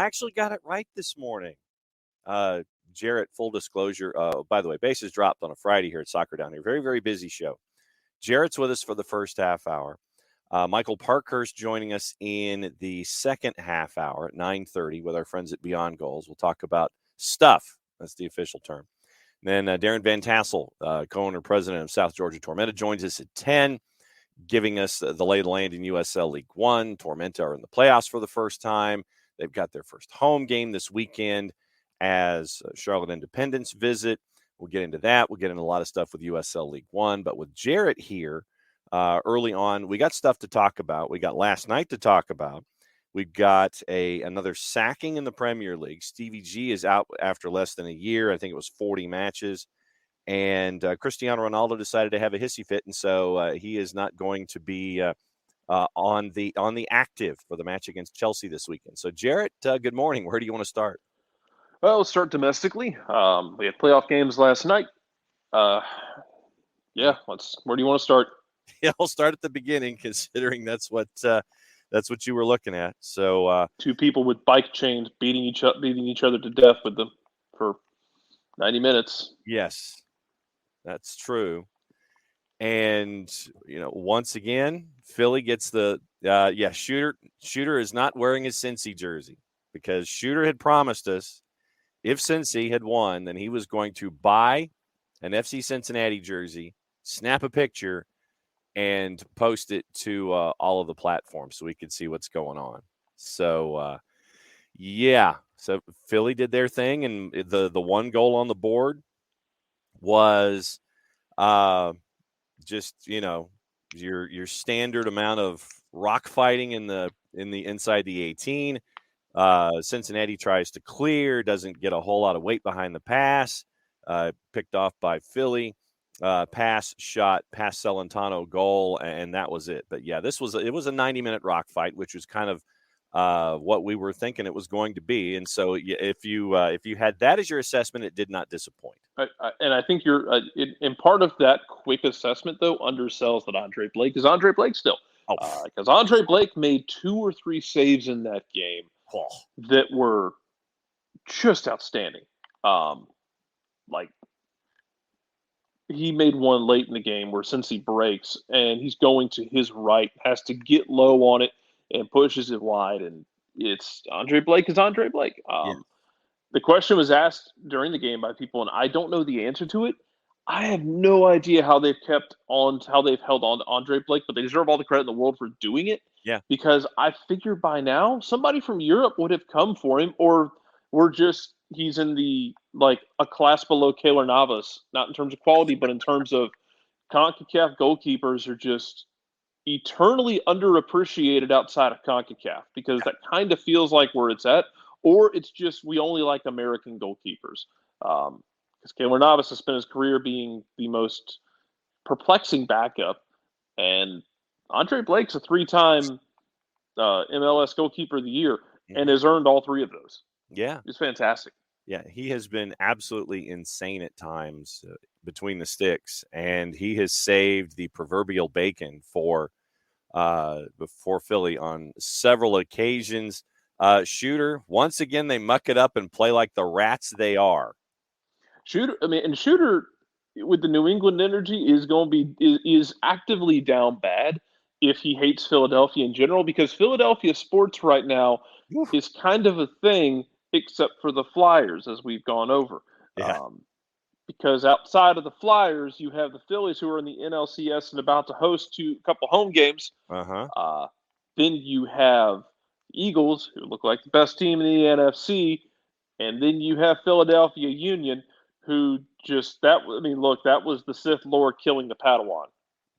I actually got it right this morning. Jarrett, full disclosure, by the way, bases dropped on a Friday here at Soccer Down here. Very, very busy show. Jarrett's with us for the first half hour. Michael Parkhurst joining us in the second half hour at 9:30 with our friends at Beyond Goals. We'll talk about stuff. That's the official term. And then Darin van Tassell, co-owner, president of South Georgia Tormenta, joins us at 10, giving us the lay of the land in USL League One. Tormenta are in the playoffs for the first time. They've got their first home game this weekend as Charlotte Independence visit. We'll get into that. We'll get into a lot of stuff with USL League One. But with Jarrett here early on, we got stuff to talk about. We got last night to talk about. We've got another sacking in the Premier League. Stevie G is out after less than a year. I think it was 40 matches. And Cristiano Ronaldo decided to have a hissy fit, and so he is not going to be on the active for the match against Chelsea this weekend. So, Jarrett, good morning. Where do you want to start? Well, we'll start domestically. We had playoff games last night. Where do you want to start? Yeah, I'll start at the beginning, considering that's what you were looking at. So, two people with bike chains beating each other to death with them for 90 minutes. Yes, that's true. And once again, Philly gets the Shooter. Shooter is not wearing his Cincy jersey because Shooter had promised us if Cincy had won, then he was going to buy an FC Cincinnati jersey, snap a picture, and post it to all of the platforms so we could see what's going on. So, so Philly did their thing, and the one goal on the board was just your standard amount of rock fighting in the inside the 18. Cincinnati tries to clear, doesn't get a whole lot of weight behind the pass, picked off by Philly. Pass, shot, pass Celentano, goal, and that was it. But yeah, it was a 90-minute rock fight, which was kind of what we were thinking it was going to be. And so, if you had that as your assessment, it did not disappoint. And I think you're in part of that quick assessment, though, undersells that Andre Blake is Andre Blake still, because Andre Blake made 2 or 3 saves in that game that were just outstanding. He made one late in the game where Cincy breaks and he's going to his right, has to get low on it and pushes it wide. And it's Andre Blake is Andre Blake. The question was asked during the game by people, and I don't know the answer to it. I have no idea how they've held on to Andre Blake, but they deserve all the credit in the world for doing it. Yeah. Because I figure by now somebody from Europe would have come for him, or he's in a class below Keylor Navas, not in terms of quality, but in terms of CONCACAF goalkeepers are just eternally underappreciated outside of CONCACAF, because that kind of feels like where it's at, or it's just we only like American goalkeepers. Because Keylor Navas has spent his career being the most perplexing backup, and Andre Blake's a 3-time MLS goalkeeper of the year and has earned all 3 of those. Yeah. It's fantastic. Yeah, he has been absolutely insane at times between the sticks, and he has saved the proverbial bacon for Philly on several occasions. Shooter, once again, they muck it up and play like the rats they are. Shooter with the New England energy is actively down bad if he hates Philadelphia in general, because Philadelphia sports right now is kind of a thing, except for the Flyers, as we've gone over. Yeah. Because outside of the Flyers, you have the Phillies, who are in the NLCS and about to host a couple home games. Then you have Eagles, who look like the best team in the NFC, and then you have Philadelphia Union, who that was the Sith Lord killing the Padawan.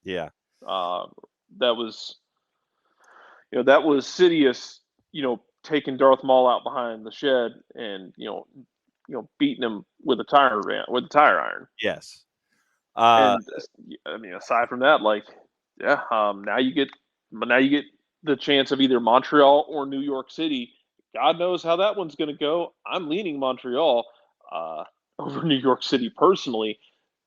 Yeah. That was Sidious, taking Darth Maul out behind the shed and beating him with a tire iron. Yes. And aside from that, now you get the chance of either Montreal or New York City. God knows how that one's going to go. I'm leaning Montreal over New York City personally,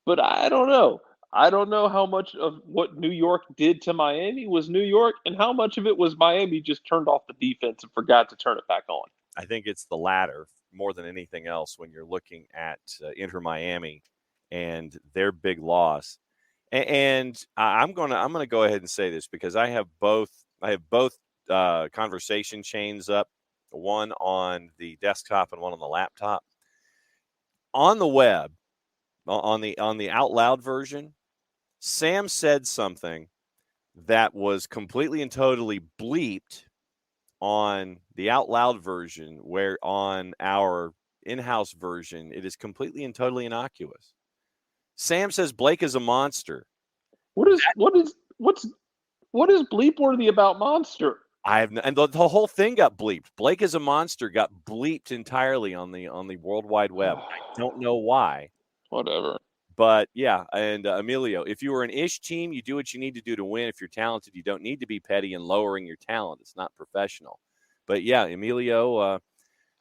but I don't know. I don't know how much of what New York did to Miami was New York and how much of it was Miami just turned off the defense and forgot to turn it back on. I think it's the latter more than anything else when you're looking at Inter Miami and their big loss. And I'm gonna go ahead and say this because I have both conversation chains up, one on the desktop and one on the laptop. On the web, on the out loud version, Sam said something that was completely and totally bleeped on the out loud version, where on our in-house version it is completely and totally innocuous. Sam says Blake is a monster. What is bleep worthy about monster? And the whole thing got bleeped. Blake is a monster got bleeped entirely on the World Wide Web. I don't know why. Whatever. But yeah, and Emilio, if you were an ish team, you do what you need to do to win. If you're talented, you don't need to be petty and lowering your talent. It's not professional. But yeah, Emilio,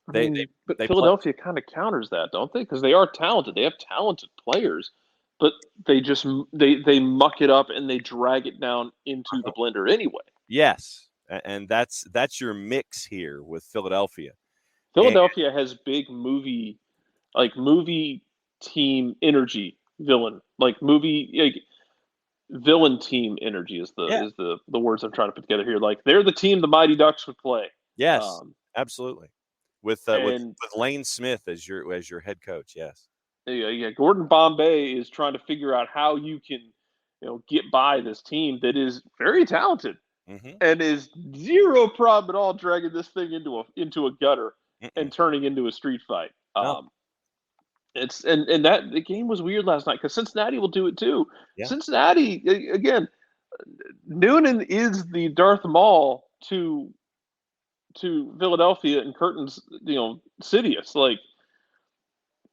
but Philadelphia kind of counters that, don't they? Because they are talented. They have talented players, but they just they muck it up and they drag it down into the blender anyway. Yes, and that's your mix here with Philadelphia. Philadelphia has big movie team energy. Villain team energy is the words I'm trying to put together here. Like they're the team the Mighty Ducks would play. Yes, absolutely. With Lane Smith as your head coach. Yes. Yeah. Gordon Bombay is trying to figure out how you can, get by this team that is very talented and is zero problem at all dragging this thing into a gutter and turning into a street fight. No. It's and that the game was weird last night because Cincinnati will do it too. Yeah. Cincinnati again, Noonan is the Darth Maul to Philadelphia and Curtin's Sidious. Like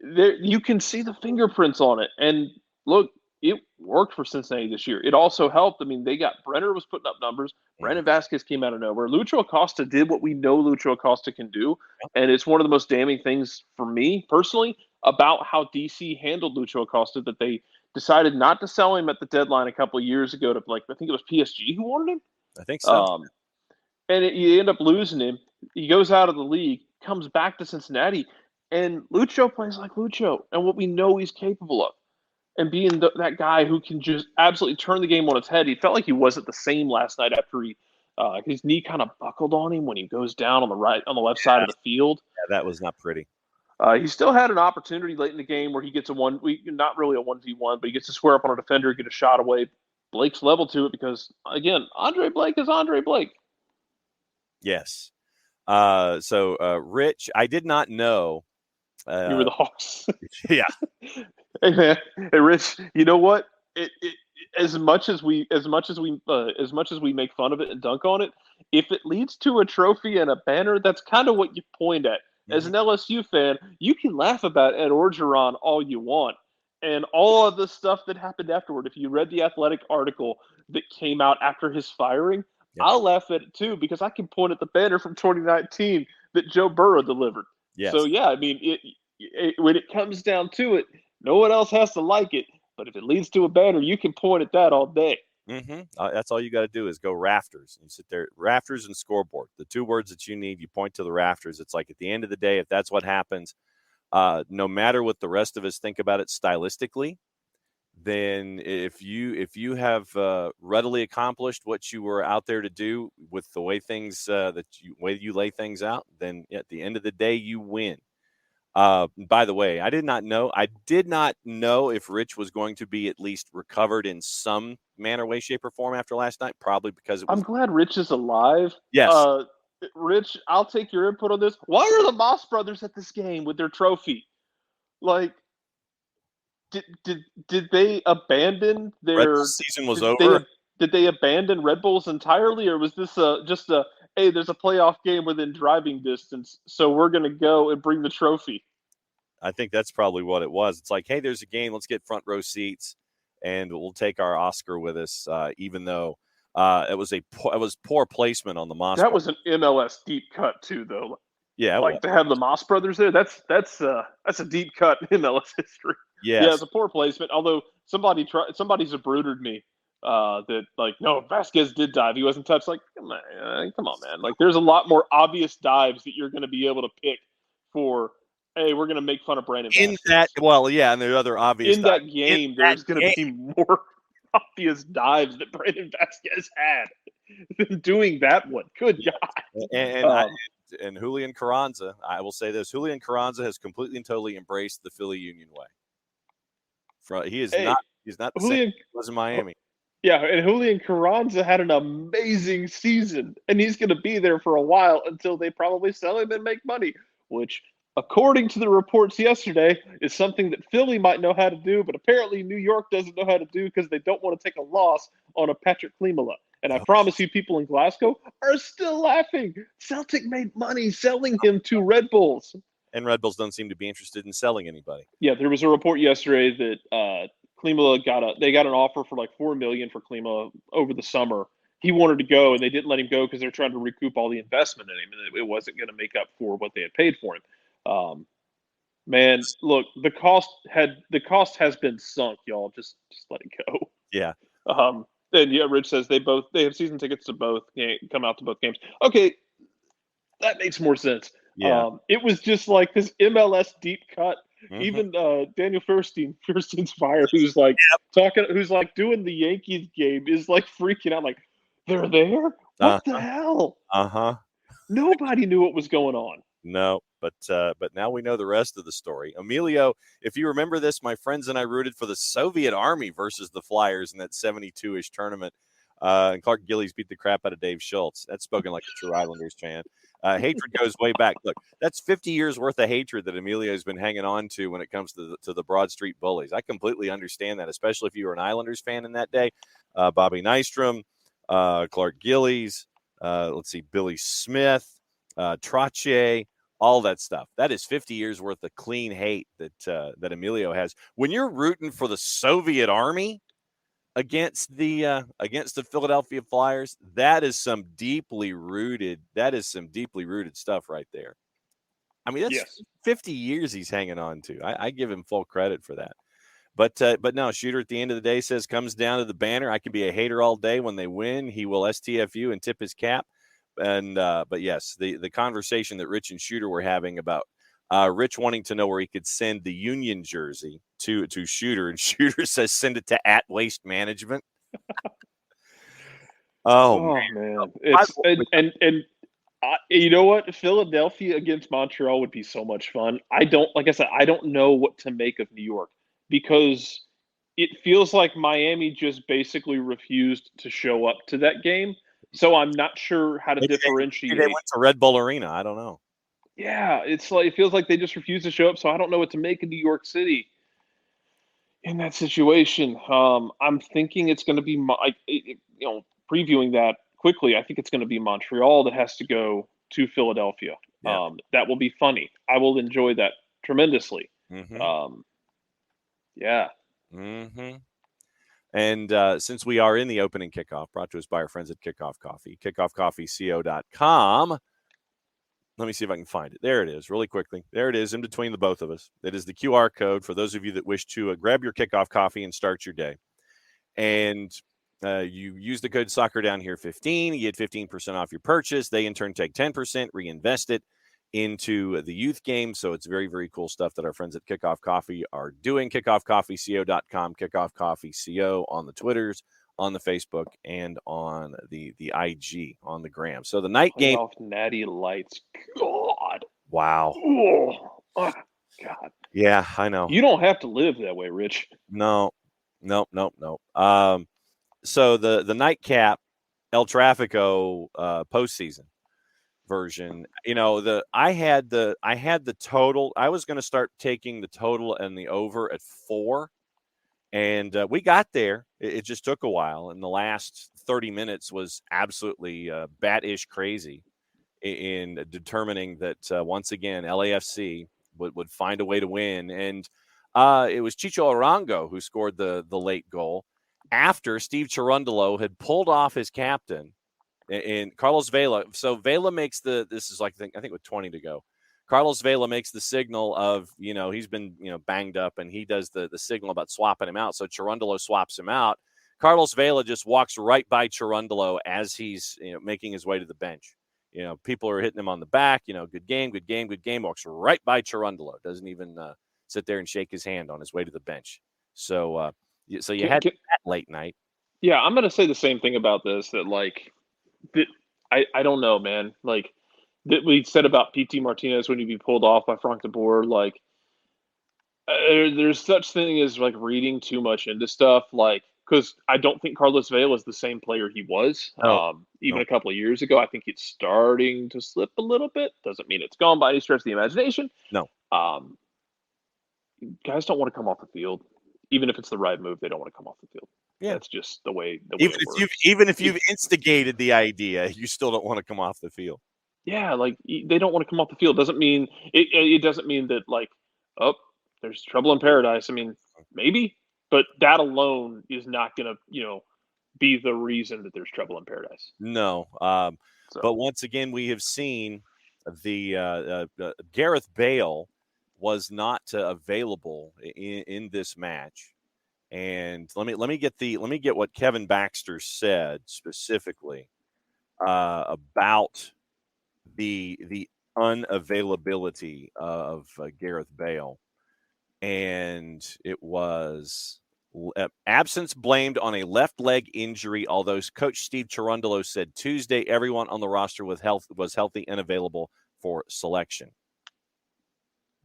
there, you can see the fingerprints on it, and look, it worked for Cincinnati this year. It also helped. I mean, Brenner was putting up numbers. Brandon Vasquez came out of nowhere. Lucho Acosta did what we know Lucho Acosta can do, and it's one of the most damning things for me personally about how DC handled Lucho Acosta that they decided not to sell him at the deadline a couple of years ago to I think it was PSG who wanted him. I think so. You end up losing him. He goes out of the league, comes back to Cincinnati, and Lucho plays like Lucho and what we know he's capable of. And being that guy who can just absolutely turn the game on its head. He felt like he wasn't the same last night after his knee kind of buckled on him when he goes down on the left side of the field. Yeah, that was not pretty. He still had an opportunity late in the game where he gets not really a 1v1, but he gets to square up on a defender, get a shot away. Blake's level to it because, again, Andre Blake is Andre Blake. Yes. So, Rich, I did not know. You were the Hawks. Yeah. Hey man, hey Rich. You know what? As much as we make fun of it and dunk on it, if it leads to a trophy and a banner, that's kind of what you point at. As an LSU fan, you can laugh about Ed Orgeron all you want, and all of the stuff that happened afterward. If you read the Athletic article that came out after his firing, I'll laugh at it too because I can point at the banner from 2019 that Joe Burrow delivered. Yes. So yeah, I mean, when it comes down to it, no one else has to like it. But if it leads to a banner, you can point at that all day. That's all you got to do is go rafters. You sit there, rafters and scoreboard. The two words that you need, you point to the rafters. It's like at the end of the day, if that's what happens, no matter what the rest of us think about it stylistically, then if you have readily accomplished what you were out there to do with the way things way you lay things out, then at the end of the day, you win. By the way, I did not know if Rich was going to be at least recovered in some manner, way, shape, or form after last night. Probably because I'm glad Rich is alive. Yes. Rich, I'll take your input on this. Why are the Moss brothers at this game with their trophy? Like, did they abandon their Red Bull season was over? Did they abandon Red Bulls entirely, or was this just a hey, there's a playoff game within driving distance, so we're going to go and bring the trophy? I think that's probably what it was. It's like, hey, there's a game. Let's get front row seats, and we'll take our Oscar with us, even though it was poor placement on the Moss. That was an MLS deep cut too, though. Yeah, like to have the Moss brothers there. That's a deep cut in MLS history. Yes. Yeah, it's a poor placement. Although somebody zabroodered me that like, no, Vasquez did dive. He wasn't touched. Like, come on, man. Like, there's a lot more obvious dives that you're going to be able to pick for, hey, we're going to make fun of Brandon In Vasquez. that, well, yeah, and there are other obvious In dives. that game, there's going to be more obvious dives that Brandon Vasquez had than doing that one. Good God. And Julian Carranza, I will say this: Julian Carranza has completely and totally embraced the Philly Union way. He's not the same as he was in Miami. Yeah, and Julian Carranza had an amazing season, and he's going to be there for a while until they probably sell him and make money, which, according to the reports yesterday, is something that Philly might know how to do, but apparently New York doesn't know how to do because they don't want to take a loss on a Patrick Klimala. And I promise you, people in Glasgow are still laughing. Celtic made money selling him to Red Bulls. And Red Bulls don't seem to be interested in selling anybody. Yeah, there was a report yesterday that Klimala got an offer for like $4 million for Klimala over the summer. He wanted to go, and they didn't let him go because they're trying to recoup all the investment in him, and it wasn't going to make up for what they had paid for him. Man, look, the cost has been sunk, y'all. Just let it go. Yeah. And yeah, Rich says they have season tickets to both come out to both games. Okay, that makes more sense. Yeah. It was just like this MLS deep cut. Mm-hmm. Even Daniel Feuerstein's Fire, who's like who's like doing the Yankees game, is like freaking out, like, they're there? What the hell? Nobody knew what was going on. No, but now we know the rest of the story. Emilio, if you remember this, my friends and I rooted for the Soviet Army versus the Flyers in that 72-ish tournament. And Clark Gillies beat the crap out of Dave Schultz. That's spoken like a true Islanders fan. Hatred goes way back. Look, that's 50 years worth of hatred that Emilio's been hanging on to when it comes to the Broad Street Bullies. I completely understand that, especially if you were an Islanders fan in that day. Bobby Nystrom, Clark Gillies, Billy Smith, Trache, all that stuff. That is 50 years worth of clean hate that Emilio has. When you're rooting for the Soviet Army against the Philadelphia Flyers, that is some deeply rooted stuff right there. I mean, that's 50 years he's hanging on to. I give him full credit for that. But no, Shooter at the end of the day says, comes down to the banner. I can be a hater all day. When they win, he will STFU and tip his cap. And but yes, the conversation that Rich and Shooter were having about Rich wanting to know where he could send the Union jersey to Shooter, and Shooter says send it to at Waste Management. Oh man. It's and you know what? Philadelphia against Montreal would be so much fun. I don't know what to make of New York, because it feels like Miami just basically refused to show up to that game. So I'm not sure how to differentiate. They went to Red Bull Arena. I don't know. Yeah, it's like, it feels like they just refuse to show up. So I don't know what to make of New York City in that situation. I'm thinking it's going to be previewing that quickly. I think it's going to be Montreal that has to go to Philadelphia. Yeah. That will be funny. I will enjoy that tremendously. Mm-hmm. Yeah. Mm-hmm. And since we are in the opening kickoff, brought to us by our friends at Kickoff Coffee, kickoffcoffeeco.com. Let me see if I can find it. There it is, really quickly. There it is, in between the both of us. It is the QR code for those of you that wish to grab your Kickoff Coffee and start your day. And you use the code SoccerDownHere15. You get 15% off your purchase. They, in turn, take 10%, reinvest it into the youth game. So it's very, very cool stuff that our friends at Kickoff Coffee are doing. KickoffCoffeeCO.com, Kickoff Coffee CO on the Twitters, on the Facebook, and on the IG, on the gram. So the night game. Off Natty Lights. God. Wow. Oh, God. Yeah, I know. You don't have to live that way, Rich. No. So the nightcap El Tráfico postseason version, I had the total. I was going to start taking the total and the over at 4, and we got there. It just took a while, and the last 30 minutes was absolutely bat-ish crazy in determining that once again LAFC would find a way to win, and it was Chicho Arango who scored the late goal after Steve Cherundolo had pulled off his captain. And Carlos Vela, so Vela makes this is like, I think with 20 to go. Carlos Vela makes the signal of, he's been, banged up, and he does the signal about swapping him out. So Cherundolo swaps him out. Carlos Vela just walks right by Cherundolo as he's making his way to the bench. People are hitting him on the back. Good game, good game, good game. Walks right by Cherundolo. Doesn't even sit there and shake his hand on his way to the bench. So you had that late night. Yeah, I'm going to say the same thing about this. I don't know, man. Like that we said about PT Martinez when he'd be pulled off by Frank de Boer. Like there's such thing as like reading too much into stuff. Like because I don't think Carlos Vela is the same player he was even a couple of years ago. I think he's starting to slip a little bit. Doesn't mean it's gone by any stretch of the imagination. No. Guys don't want to come off the field. Even if it's the right move, they don't want to come off the field. Yeah, that's just the way it works. Even if you've instigated the idea, you still don't want to come off the field. Yeah, like they don't want to come off the field. Doesn't mean it doesn't mean that like, oh, there's trouble in paradise. I mean, maybe, but that alone is not going to be the reason that there's trouble in paradise. No, but once again, we have seen the Gareth Bale was not available in this match. And let me get what Kevin Baxter said specifically about the unavailability of Gareth Bale, and it was absence blamed on a left leg injury. Although Coach Steve Cherundolo said Tuesday everyone on the roster was healthy and available for selection.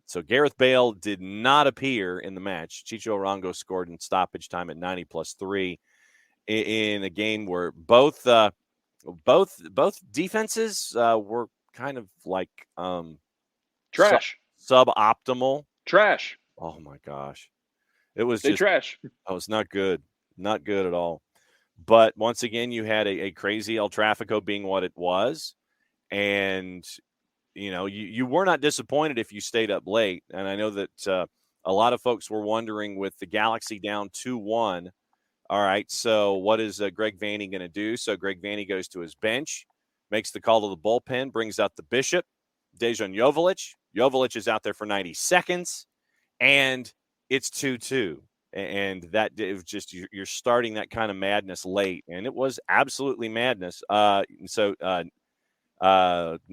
So Gareth Bale did not appear in the match. Chicho Arango scored in stoppage time at 90+3 in a game where both defenses were kind of like trash, suboptimal. Trash. Oh my gosh, it was trash. Oh, it's not good at all. But once again, you had a crazy El Tráfico being what it was, and you were not disappointed if you stayed up late. And I know that a lot of folks were wondering with the Galaxy down 2-1. All right, so what is Greg Vanney going to do? So Greg Vanney goes to his bench, makes the call to the bullpen, brings out the Bishop, Dejan Joveljic. Joveljic is out there for 90 seconds, and it's 2-2. And that it was just you're starting that kind of madness late, and it was absolutely madness.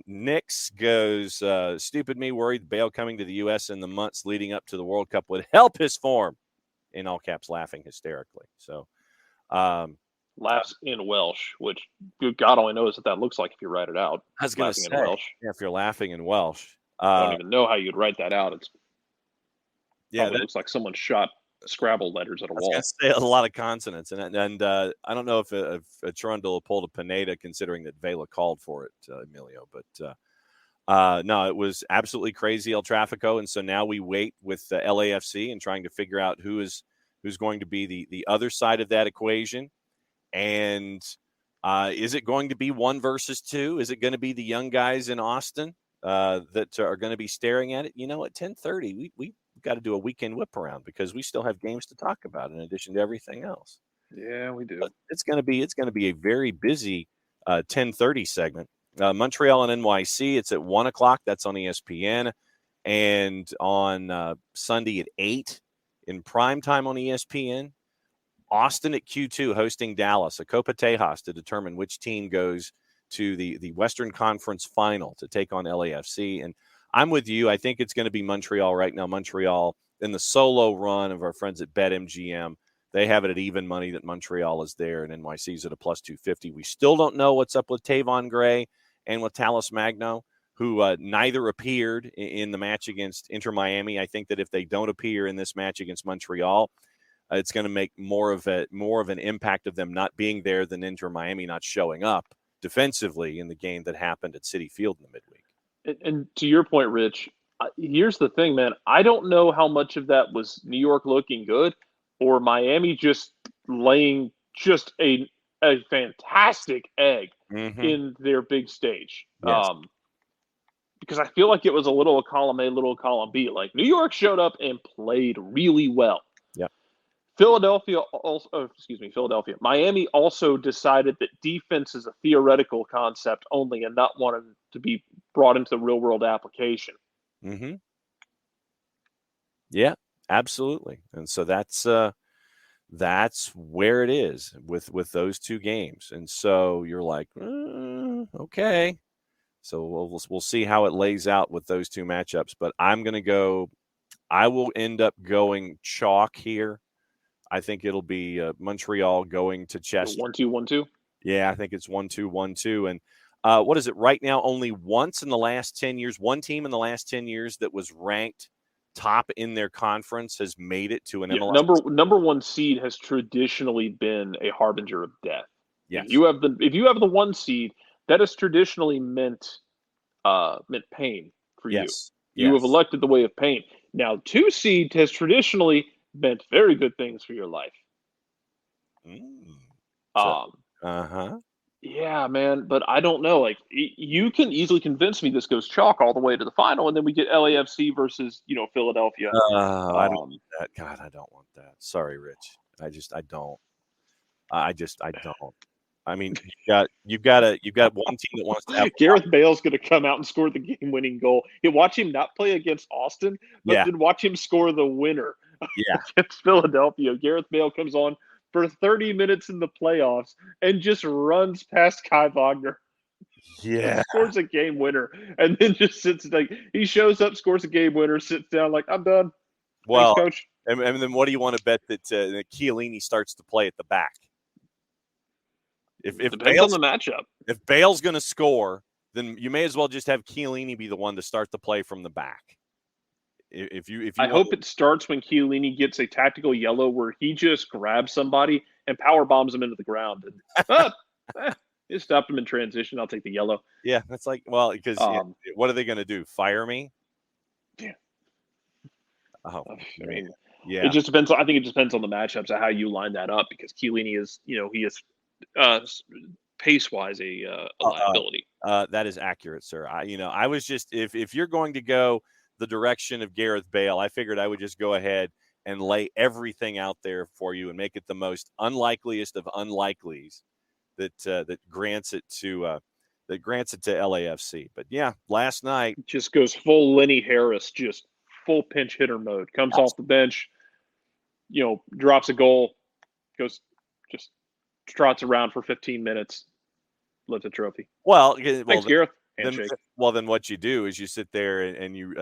Nix goes, stupid me, worried Bale coming to the U.S. in the months leading up to the World Cup would help his form, in all caps, laughing hysterically. So, laughs in Welsh, which good God only knows what that looks like if you write it out. I was going to say, in Welsh. Yeah, if you're laughing in Welsh. I don't even know how you'd write that out. That looks like someone shot Scrabble letters at a wall. I was going to say a lot of consonants, and I don't know if Cherundolo pulled a Pineda, considering that Vela called for it, Emilio. But no, it was absolutely crazy El Tráfico, and so now we wait with the LAFC and trying to figure out who's going to be the other side of that equation, and is it going to be 1 versus 2? Is it going to be the young guys in Austin that are going to be staring at it? At 10:30, we got to do a weekend whip around because we still have games to talk about in addition to everything else. Yeah, we do. But it's going to be a very busy 10:30 segment. Montreal and NYC, it's at 1:00. That's on ESPN, and on Sunday at 8 in prime time on ESPN. Austin at Q2 hosting Dallas, a Copa Tejas to determine which team goes to the Western Conference Final to take on LAFC. And I'm with you. I think it's going to be Montreal right now. Montreal in the solo run of our friends at BetMGM. They have it at even money that Montreal is there and NYC's at a +250. We still don't know what's up with Tavon Gray and with Talis Magno, who neither appeared in the match against Inter Miami. I think that if they don't appear in this match against Montreal, it's going to make more of an impact of them not being there than Inter Miami not showing up defensively in the game that happened at Citi Field in the midweek. And to your point, Rich, here's the thing, man. I don't know how much of that was New York looking good or Miami just laying just a fantastic egg in their big stage. Yes. Because I feel like it was a little column A, little column B. Like New York showed up and played really well. Yeah. Miami also decided that defense is a theoretical concept only and not wanted to be brought into the real world application. Mm-hmm. Yeah, absolutely. And so that's that's where it is with those two games. And so you're like, okay. So we'll see how it lays out with those two matchups. But I'm going to go – I will end up going chalk here. I think it'll be Montreal going to Chester. 1-2, 1-2? Yeah, I think it's 1-2, 1-2. And what is it right now? Only once in the last 10 years, one team in the last 10 years that was ranked top in their conference has made it to an MLS. Number one seed has traditionally been a harbinger of death. Yes. If you have the one seed, that has traditionally meant pain for you. You have elected the way of pain. Now, 2 seed has traditionally meant very good things for your life. Yeah, man, but I don't know. Like, you can easily convince me this goes chalk all the way to the final, and then we get LAFC versus Philadelphia. I don't want that. God, I don't want that. Sorry, Rich. I don't. I mean, you've got one team that wants to have Gareth Bale's going to come out and score the game-winning goal. You watch him not play against Austin, but then watch him score the winner against Philadelphia. Gareth Bale comes on for 30 minutes in the playoffs and just runs past Kai Wagner. Yeah. Scores a game winner and then just sits he shows up, scores a game winner, sits down like, I'm done. Well, thanks, coach. And then what do you want to bet that Chiellini starts to play at the back? If Depends on the matchup. If Bale's going to score, then you may as well just have Chiellini be the one to start the play from the back. If you hope it starts when Chiellini gets a tactical yellow where he just grabs somebody and power bombs him into the ground. And it stopped him in transition. I'll take the yellow. Yeah, that's because what are they going to do? Fire me? Yeah. Oh, I mean, it just depends. I think it depends on the matchups of how you line that up because Chiellini is, he is pace-wise a liability. That is accurate, sir. I was just if you're going to go the direction of Gareth Bale, I figured I would just go ahead and lay everything out there for you and make it the most unlikeliest of unlikelies that grants it to LAFC. But yeah, last night it just goes full Lenny Harris, just full pinch hitter mode. Comes off the bench, drops a goal, goes just trots around for 15 minutes, lifts a trophy. Well, thanks, Gareth. Handshake. Then what you do is you sit there and you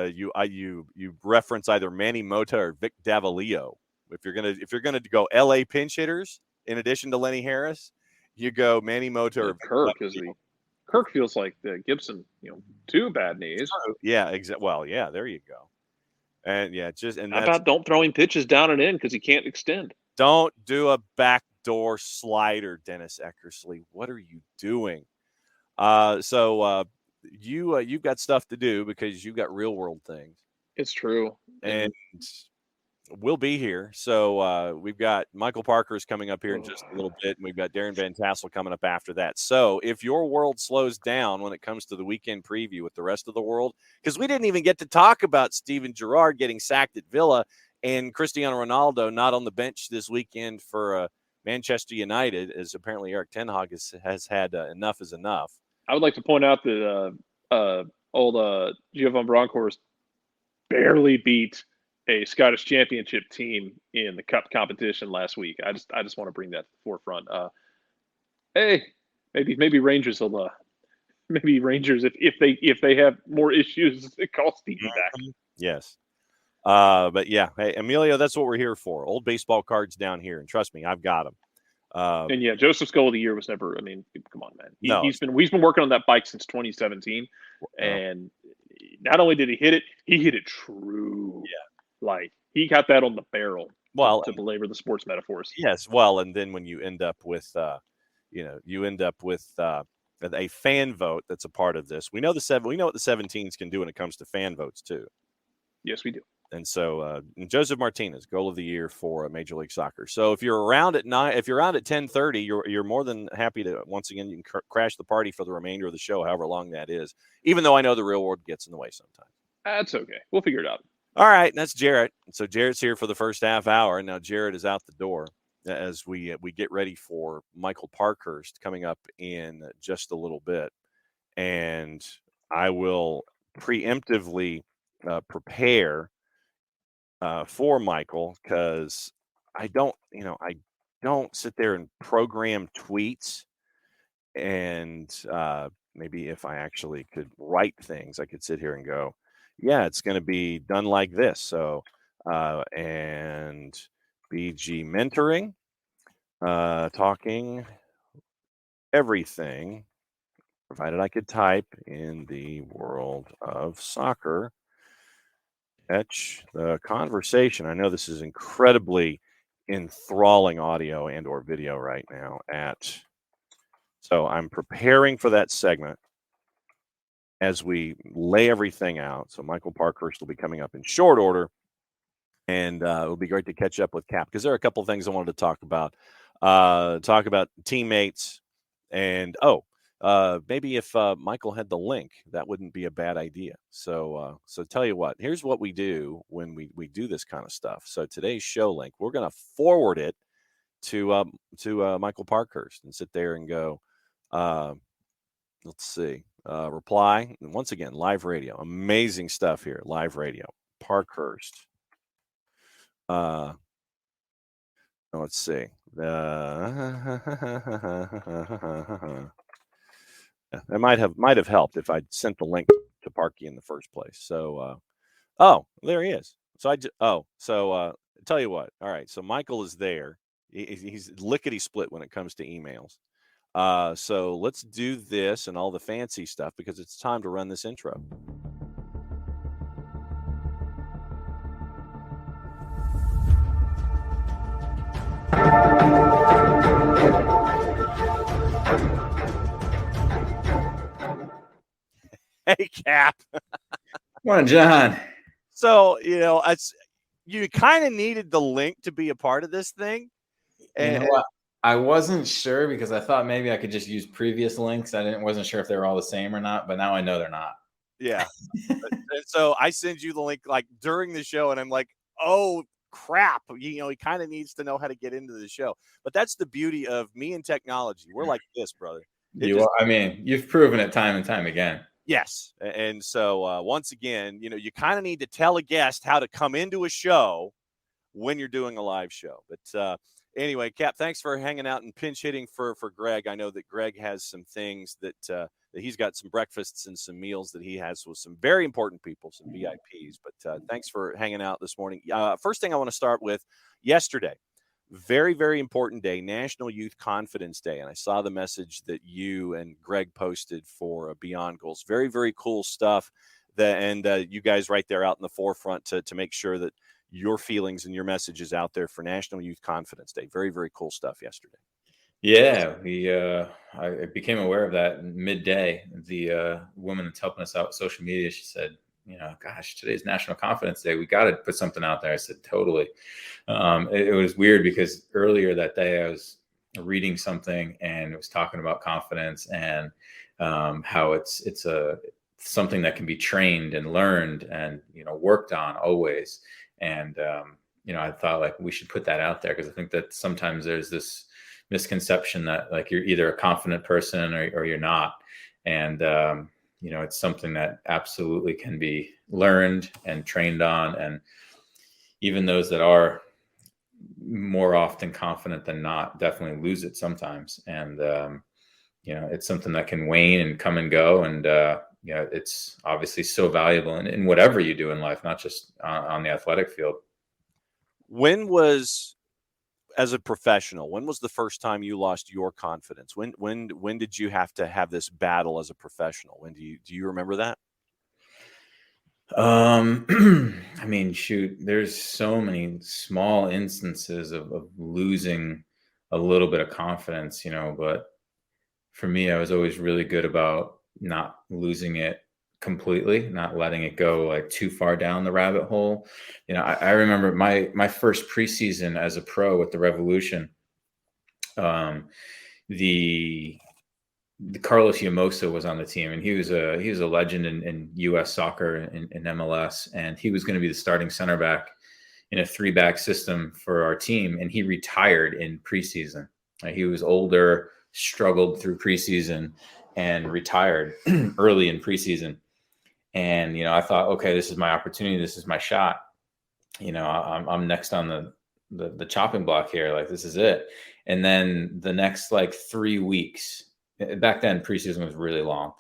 reference either Manny Mota or Vic Davalillo. If you're gonna go LA pinch hitters in addition to Lenny Harris, you go Manny Mota or Kirk. Kirk feels like the Gibson, 2 bad knees. Yeah, exactly. Well, yeah, there you go. And how about don't throw him pitches down and in because he can't extend. Don't do a backdoor slider, Dennis Eckersley. What are you doing? You've got stuff to do because you've got real world things. It's true. And we'll be here. So we've got Michael Parkhurst coming up here in just a little bit, and we've got Darin van Tassell coming up after that. So if your world slows down when it comes to the weekend preview with the rest of the world, because we didn't even get to talk about Steven Gerrard getting sacked at Villa and Cristiano Ronaldo not on the bench this weekend for Manchester United, as apparently Erik ten Hag has had enough is enough. I would like to point out that old Giovanni Bronckhorst barely beat a Scottish Championship team in the Cup competition last week. I just want to bring that to the forefront. Hey, maybe Rangers will if they have more issues, call Stevie back. Yes. But yeah, hey, Emilio, that's what we're here for. Old baseball cards down here, and trust me, I've got them. And yeah, Joseph's goal of the year was never. I mean, come on, man. He's been working on that bike since 2017, and not only did he hit it true. Yeah, like he got that on the barrel. Well, to belabor the sports metaphors. Yes, well, and then when you end up with, a fan vote that's a part of this. We know what the 17s can do when it comes to fan votes too. Yes, we do. And so Joseph Martinez, goal of the year for Major League Soccer. So if you're around at 10:30, you're more than happy to once again you can crash the party for the remainder of the show, however long that is. Even though I know the real world gets in the way sometimes. That's okay. We'll figure it out. All right, and that's Jarrett. So Jarrett's here for the first half hour, and now Jarrett is out the door as we get ready for Michael Parkhurst coming up in just a little bit, and I will preemptively prepare for Michael because I don't sit there and program tweets, and maybe if I actually could write things, I could sit here and go, yeah, it's going to be done like this. So, and BG mentoring, talking everything, provided I could type in the world of soccer. Etch the conversation. I know this is incredibly enthralling audio and or video right now so I'm preparing for that segment as we lay everything out. So Michael Parkhurst will be coming up in short order, and it'll be great to catch up with Cap because there are a couple of things I wanted to talk about. Talk about teammates, and maybe if Michael had the link, that wouldn't be a bad idea. So tell you what, here's what we do when we do this kind of stuff. So today's show link, we're going to forward it to Michael Parkhurst and sit there and go. Let's see. Reply. And once again, live radio. Amazing stuff here. Live radio. Parkhurst. Let's see. That might have helped if I'd sent the link to Parky in the first place. So, there he is. So tell you what. All right. So Michael is there. He's lickety split when it comes to emails. So let's do this and all the fancy stuff because it's time to run this intro. Hey, Cap. Come on, John. So, you kind of needed the link to be a part of this thing. And you know what? I wasn't sure because I thought maybe I could just use previous links. Wasn't sure if they were all the same or not, but now I know they're not. Yeah. And so I send you the link like during the show, and I'm like, oh crap. He kind of needs to know how to get into the show. But that's the beauty of me and technology. We're like this, brother. You've proven it time and time again. Yes. And so once again, you kind of need to tell a guest how to come into a show when you're doing a live show. But anyway, Cap, thanks for hanging out and pinch hitting for Greg. I know that Greg has some things that he's got some breakfasts and some meals that he has with some very important people, some VIPs. But thanks for hanging out this morning. First thing I want to start with, yesterday, very, very important day, National Youth Confidence Day. And I saw the message that you and Greg posted for Beyond Goals. Very, very cool stuff. And you guys right there out in the forefront to make sure that your feelings and your message is out there for National Youth Confidence Day. Very, very cool stuff yesterday. Yeah, I became aware of that midday. The woman that's helping us out with social media, she said, gosh, today's National Confidence Day. We got to put something out there. I said, totally. It was weird because earlier that day I was reading something and it was talking about confidence and how it's something that can be trained and learned and, worked on always. And, I thought like we should put that out there because I think that sometimes there's this misconception that like you're either a confident person or you're not. And, it's something that absolutely can be learned and trained on. And even those that are more often confident than not definitely lose it sometimes. And, it's something that can wane and come and go. And, it's obviously so valuable in whatever you do in life, not just on the athletic field. As a professional, when was the first time you lost your confidence? When did you have to have this battle as a professional? When do you remember that? Shoot, there's so many small instances of losing a little bit of confidence, but for me, I was always really good about not losing it completely, not letting it go like too far down the rabbit hole. I remember my first preseason as a pro with the Revolution. The Carlos Yamosa was on the team, and he was a legend in U.S. soccer in MLS, and he was going to be the starting center back in a 3-back system for our team, and he retired in preseason. He was older, struggled through preseason, and retired early in preseason. And, I thought, okay, this is my opportunity. This is my shot. I'm next on the chopping block here. Like, this is it. And then the next like 3 weeks, back then preseason was really long,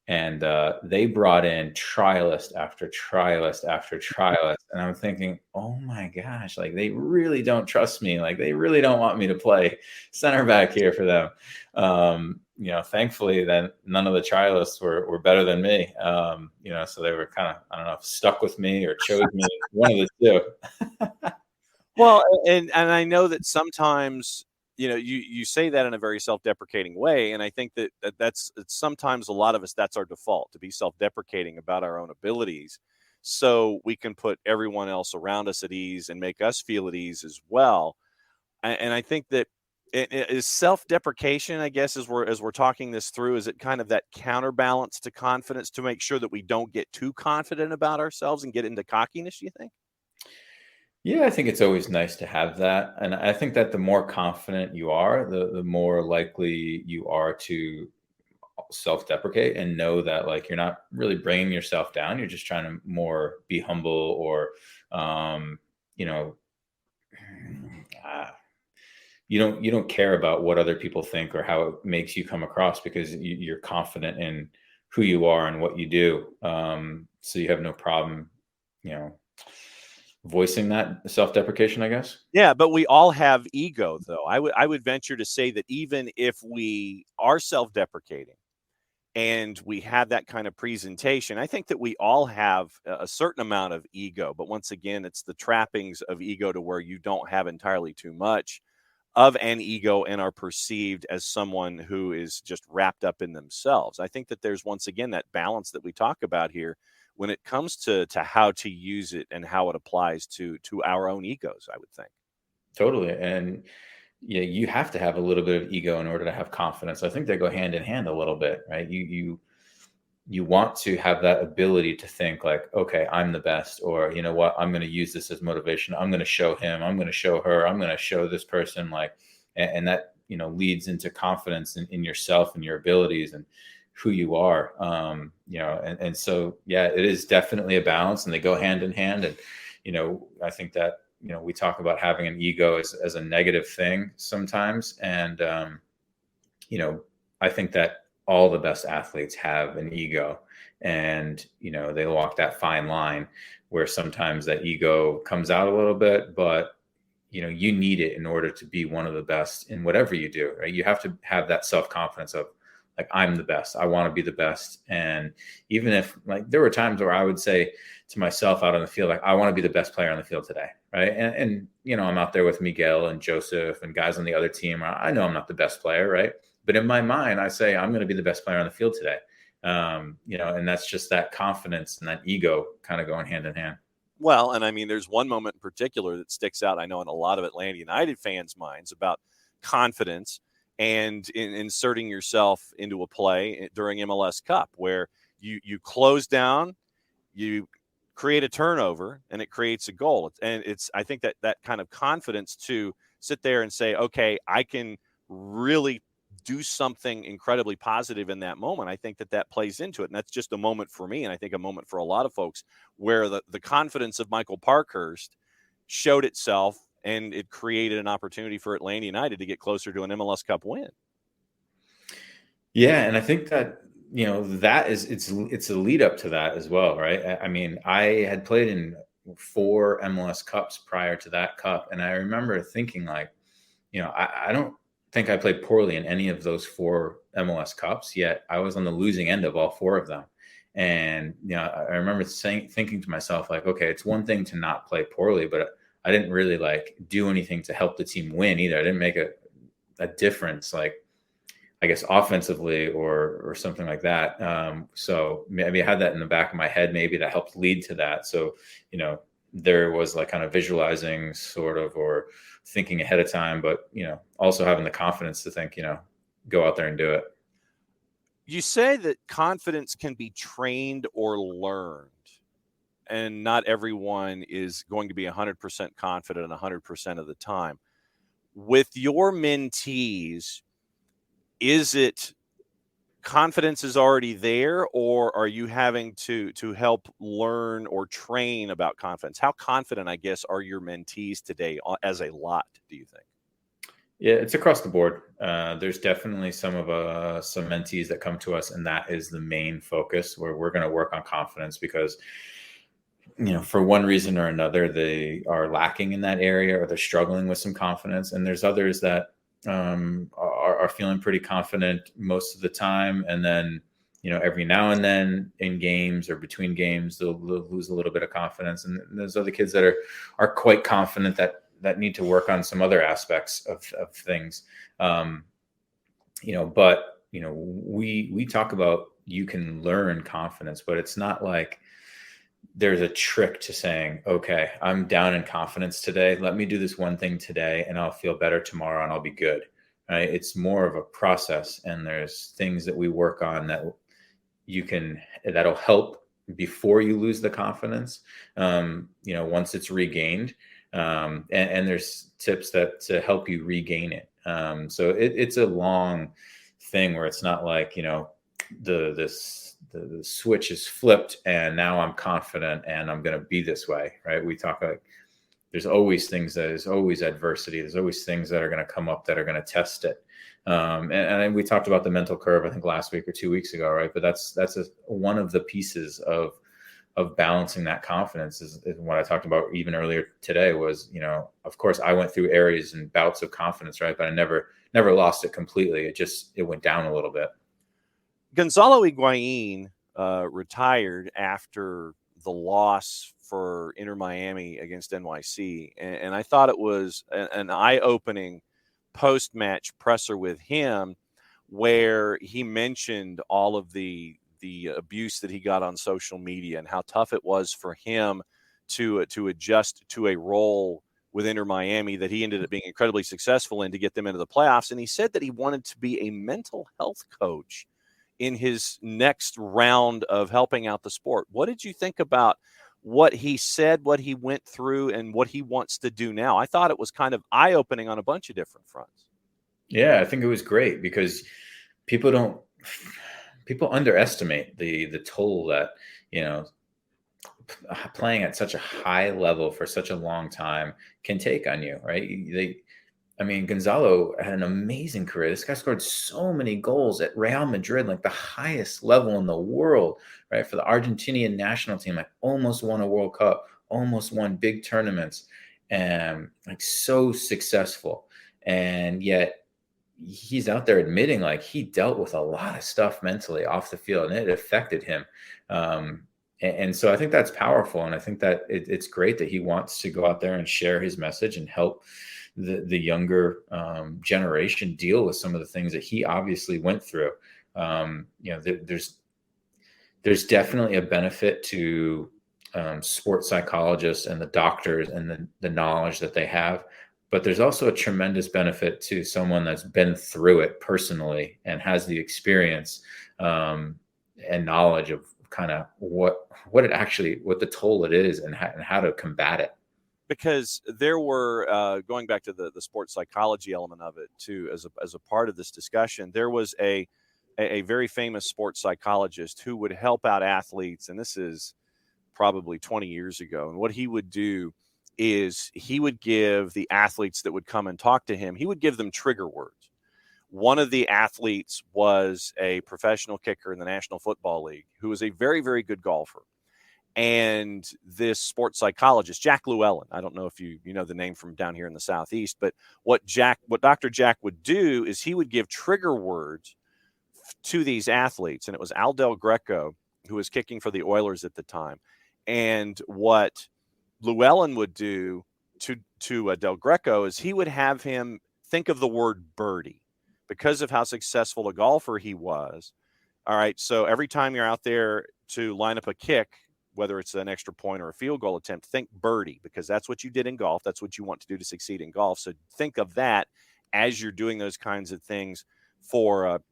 and they brought in trialist after trialist after trialist, and I'm thinking, oh my gosh, like they really don't trust me. Like they really don't want me to play center back here for them. Thankfully then none of the trialists were better than me. So they were kind of, I don't know, stuck with me or chose me, one of the two. Well, and I know that sometimes, you say that in a very self-deprecating way, and I think that's sometimes a lot of us, that's our default, to be self-deprecating about our own abilities, so we can put everyone else around us at ease and make us feel at ease as well. And I think that it is self-deprecation, I guess, as we're talking this through, is it kind of that counterbalance to confidence to make sure that we don't get too confident about ourselves and get into cockiness, do you think? Yeah, I think it's always nice to have that. And I think that the more confident you are, the more likely you are to self-deprecate and know that like you're not really bringing yourself down. You're just trying to more be humble, or, you know, you don't care about what other people think or how it makes you come across, because you're confident in who you are and what you do. So you have no problem, voicing that self-deprecation, I guess. Yeah, but we all have ego, though. I would venture to say that even if we are self-deprecating and we have that kind of presentation, I think that we all have a certain amount of ego. But once again, it's the trappings of ego to where you don't have entirely too much of an ego and are perceived as someone who is just wrapped up in themselves. I think that there's, once again, that balance that we talk about here when it comes to how to use it and how it applies to our own egos, I would think. Totally. And yeah, you have to have a little bit of ego in order to have confidence. I think they go hand in hand a little bit, right? You want to have that ability to think like, okay, I'm the best, or you know what, I'm going to use this as motivation. I'm going to show him, I'm going to show her, I'm going to show this person, like, and that, leads into confidence in yourself and your abilities and who you are. And so, yeah, it is definitely a balance, and they go hand in hand. And, I think that, we talk about having an ego as a negative thing sometimes. And, I think that all the best athletes have an ego, and, they walk that fine line where sometimes that ego comes out a little bit, but, you need it in order to be one of the best in whatever you do, right? You have to have that self-confidence of like, I'm the best, I want to be the best. And even if like, there were times where I would say to myself out on the field, like, I want to be the best player on the field today. Right. And I'm out there with Miguel and Joseph and guys on the other team. I know I'm not the best player. Right. But in my mind, I say, I'm going to be the best player on the field today. And that's just that confidence and that ego kind of going hand in hand. Well, and I mean, there's one moment in particular that sticks out, I know, in a lot of Atlanta United fans' minds about confidence and in inserting yourself into a play during MLS Cup, where you close down, you create a turnover, and it creates a goal. And I think that kind of confidence to sit there and say, okay, I can really do something incredibly positive in that moment. I think that plays into it. And that's just a moment for me, and I think a moment for a lot of folks, where the confidence of Michael Parkhurst showed itself, and it created an opportunity for Atlanta United to get closer to an MLS Cup win. Yeah, and I think that, that is, it's a lead up to that as well, right? I mean, I had played in 4 MLS Cups prior to that cup, and I remember thinking like, I don't think I played poorly in any of those 4 MLS Cups, yet I was on the losing end of all 4 of them. And, I remember thinking to myself, like, okay, it's one thing to not play poorly, but I didn't really like do anything to help the team win either. I didn't make a difference, like, I guess offensively or something like that. So maybe I had that in the back of my head, maybe that helped lead to that. So, there was like kind of visualizing sort of, or thinking ahead of time, but, also having the confidence to think, go out there and do it. You say that confidence can be trained or learned, and not everyone is going to be 100% confident 100% of the time. With your mentees, is it confidence is already there, or are you having to help learn or train about confidence? How confident, I guess, are your mentees today as a lot, do you think? Yeah, it's across the board. There's definitely some mentees that come to us, and that is the main focus, where we're going to work on confidence because, for one reason or another, they are lacking in that area, or they're struggling with some confidence. And there's others that are feeling pretty confident most of the time, and then every now and then in games or between games they'll lose a little bit of confidence. And there's other kids that are quite confident that need to work on some other aspects of things. But we talk about, you can learn confidence, but it's not like there's a trick to saying, okay, I'm down in confidence today. Let me do this one thing today and I'll feel better tomorrow and I'll be good. Right? It's more of a process, and there's things that we work on that'll help before you lose the confidence. Once it's regained, and there's tips to help you regain it. So it's a long thing where it's not like, the switch is flipped and now I'm confident and I'm going to be this way. Right. We talk like there's always adversity. There's always things that are going to come up that are going to test it. And we talked about the mental curve, I think last week or 2 weeks ago. Right. But that's one of the pieces of balancing that confidence is what I talked about even earlier today was, of course I went through areas and bouts of confidence, right? But I never lost it completely. It went down a little bit. Gonzalo Higuain retired after the loss for Inter Miami against NYC. And I thought it was an eye-opening post-match presser with him where he mentioned all of the abuse that he got on social media and how tough it was for him to adjust to a role with Inter Miami that he ended up being incredibly successful in to get them into the playoffs. And he said that he wanted to be a mental health coach in his next round of helping out the sport. What did you think about what he said, what he went through, and what he wants to do now? I thought it was kind of eye-opening on a bunch of different fronts. Yeah, I think it was great because people underestimate the toll that, playing at such a high level for such a long time can take on you, right? Gonzalo had an amazing career. This guy scored so many goals at Real Madrid, like the highest level in the world, right? For the Argentinian national team, like almost won a World Cup, almost won big tournaments, and like so successful. And yet he's out there admitting like he dealt with a lot of stuff mentally off the field, and it affected him. And so I think that's powerful. And I think that it's great that he wants to go out there and share his message and help the younger generation deal with some of the things that he obviously went through. There's definitely a benefit to sports psychologists and the doctors and the knowledge that they have. But there's also a tremendous benefit to someone that's been through it personally and has the experience and knowledge of kind of what the toll it is and how to combat it. Because there were, going back to the sports psychology element of it too, as a part of this discussion, there was a very famous sports psychologist who would help out athletes, and this is probably 20 years ago. And what he would do is he would give the athletes that would come and talk to him, he would give them trigger words. One of the athletes was a professional kicker in the National Football League who was a very, very good golfer. And this sports psychologist, Jack Llewellyn, I don't know if you know the name from down here in the Southeast, but what Dr. Jack would do is he would give trigger words to these athletes. And it was Al Del Greco who was kicking for the Oilers at the time. And what Llewellyn would do to Del Greco is he would have him think of the word birdie because of how successful a golfer he was. All right, so every time you're out there to line up a kick, whether it's an extra point or a field goal attempt, think birdie, because that's what you did in golf. That's what you want to do to succeed in golf. So think of that as you're doing those kinds of things for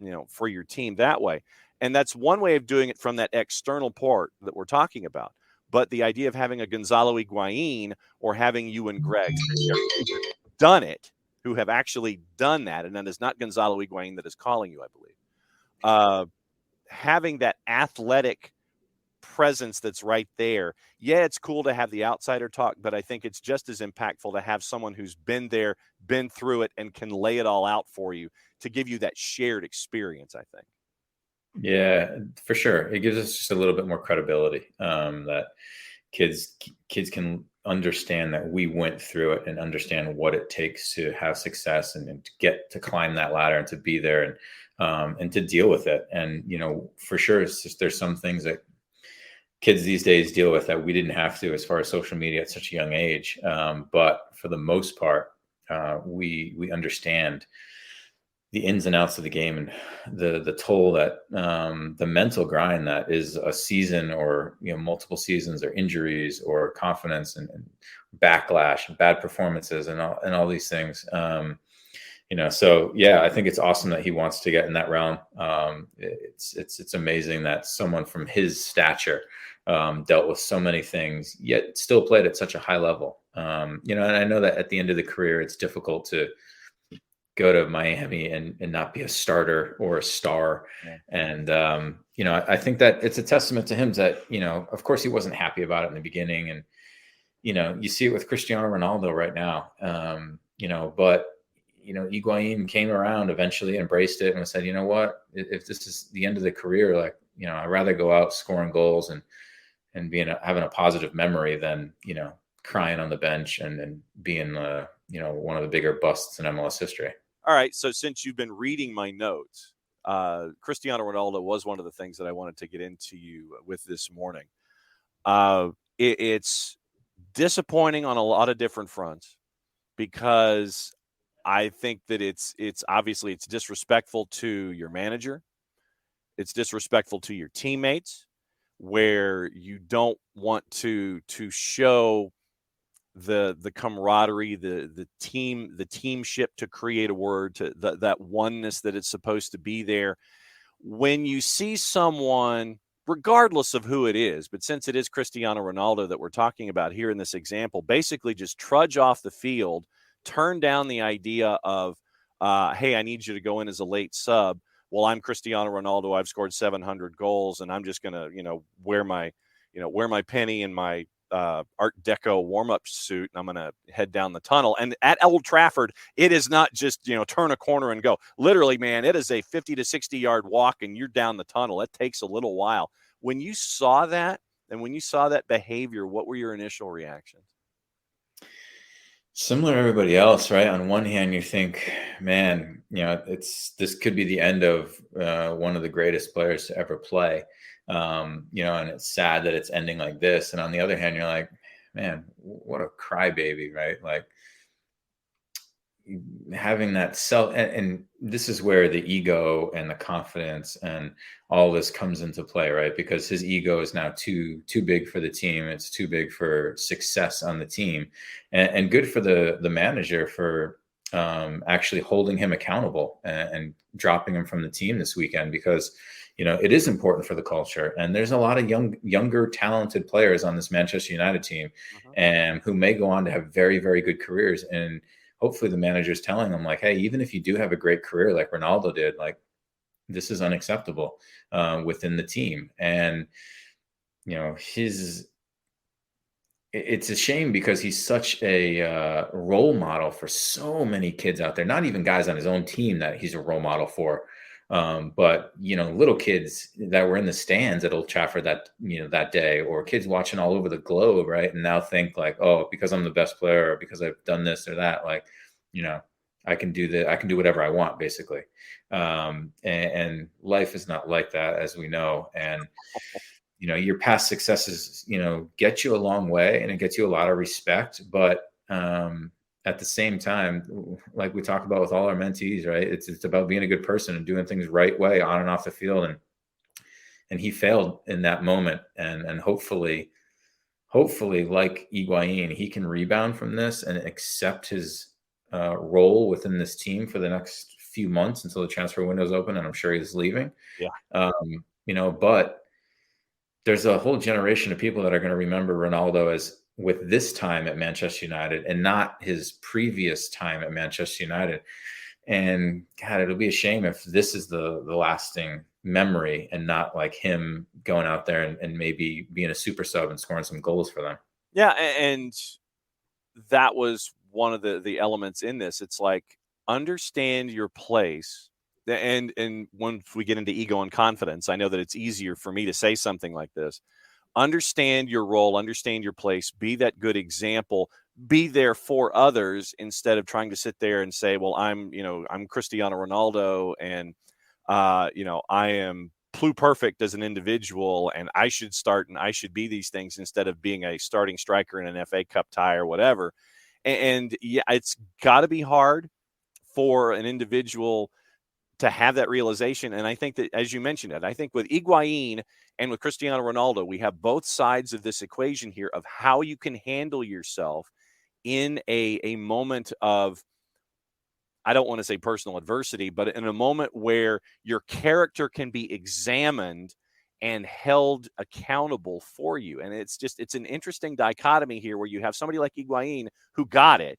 your team that way. And that's one way of doing it from that external part that we're talking about. But the idea of having a Gonzalo Higuain or having you and Greg done it, who have actually done that, and then it's not Gonzalo Higuain that is calling you, I believe. having that athletic presence that's right there. Yeah, it's cool to have the outsider talk, but I think it's just as impactful to have someone who's been there, been through it, and can lay it all out for you to give you that shared experience, I think. Yeah, for sure. It gives us just a little bit more credibility, that kids can understand that we went through it and understand what it takes to have success and to get to climb that ladder and to be there and to deal with it. And, for sure, there's some things that kids these days deal with that we didn't have to as far as social media at such a young age. But for the most part, we understand the ins and outs of the game and the toll that the mental grind that is a season or multiple seasons or injuries or confidence and backlash and bad performances and all these things. So yeah, I think it's awesome that he wants to get in that realm. It's amazing that someone from his stature dealt with so many things, yet still played at such a high level. And I know that at the end of the career, it's difficult to go to Miami and not be a starter or a star. Yeah. And, I think that it's a testament to him that, of course he wasn't happy about it in the beginning. And, you see it with Cristiano Ronaldo right now. But Higuain came around, eventually embraced it and said, you know what, if this is the end of the career, like, I'd rather go out scoring goals and having a positive memory than, crying on the bench and being, one of the bigger busts in MLS history. All right. So since you've been reading my notes, Cristiano Ronaldo was one of the things that I wanted to get into you with this morning. It's disappointing on a lot of different fronts because I think that it's obviously it's disrespectful to your manager. It's disrespectful to your teammates, where you don't want to show the camaraderie, the teamship, to create a word, to that oneness that it's supposed to be there. When you see someone, regardless of who it is, but since it is Cristiano Ronaldo that we're talking about here in this example, basically just trudge off the field, turn down the idea of, hey, I need you to go in as a late sub. Well, I'm Cristiano Ronaldo. I've scored 700 goals, and I'm just going to, wear my penny and my Art Deco warm-up suit, and I'm going to head down the tunnel. And at Old Trafford, it is not just, turn a corner and go. Literally, man, it is a 50 to 60-yard walk, and you're down the tunnel. It takes a little while. When you saw that, and when you saw that behavior, what were your initial reactions? Similar to everybody else, right? On one hand, you think, man, this could be the end of one of the greatest players to ever play. And it's sad that it's ending like this. And on the other hand, you're like, man, what a crybaby, right? Like having that self, and this is where the ego and the confidence and all this comes into play, right? Because his ego is now too big for the team. It's too big for success on the team, and good for the manager for actually holding him accountable and dropping him from the team this weekend, because it is important for the culture. And there's a lot of younger, talented players on this Manchester United team, and who may go on to have very, very good careers. And hopefully the manager's telling them, like, hey, even if you do have a great career like Ronaldo did, like, this is unacceptable within the team. And, it's a shame because he's such a role model for so many kids out there, not even guys on his own team that he's a role model for. But, little kids that were in the stands at Old Trafford that day, or kids watching all over the globe, right? And now think like, oh, because I'm the best player, or because I've done this or that, like, I can do whatever I want, basically. And life is not like that, as we know. And, your past successes, get you a long way, and it gets you a lot of respect. But, at the same time, like we talk about with all our mentees, right? It's about being a good person and doing things right way on and off the field. And he failed in that moment. And hopefully like Higuain, he can rebound from this and accept his role within this team for the next few months until the transfer window is open. And I'm sure he's leaving. Yeah. But there's a whole generation of people that are going to remember Ronaldo as with this time at Manchester United and not his previous time at Manchester United. And God, it'll be a shame if this is the lasting memory and not like him going out there and maybe being a super sub and scoring some goals for them. Yeah, and that was one of the elements in this. It's like, understand your place. And once we get into ego and confidence, I know that it's easier for me to say something like this. Understand your role, understand your place, be that good example, be there for others instead of trying to sit there and say, well, I'm Cristiano Ronaldo and, I am perfect as an individual and I should start and I should be these things instead of being a starting striker in an FA Cup tie or whatever. And yeah, it's got to be hard for an individual to have that realization. And I think that, as you mentioned it, I think with Higuain and with Cristiano Ronaldo, we have both sides of this equation here of how you can handle yourself in a moment of, I don't want to say personal adversity, but in a moment where your character can be examined and held accountable for you. And it's an interesting dichotomy here where you have somebody like Higuain who got it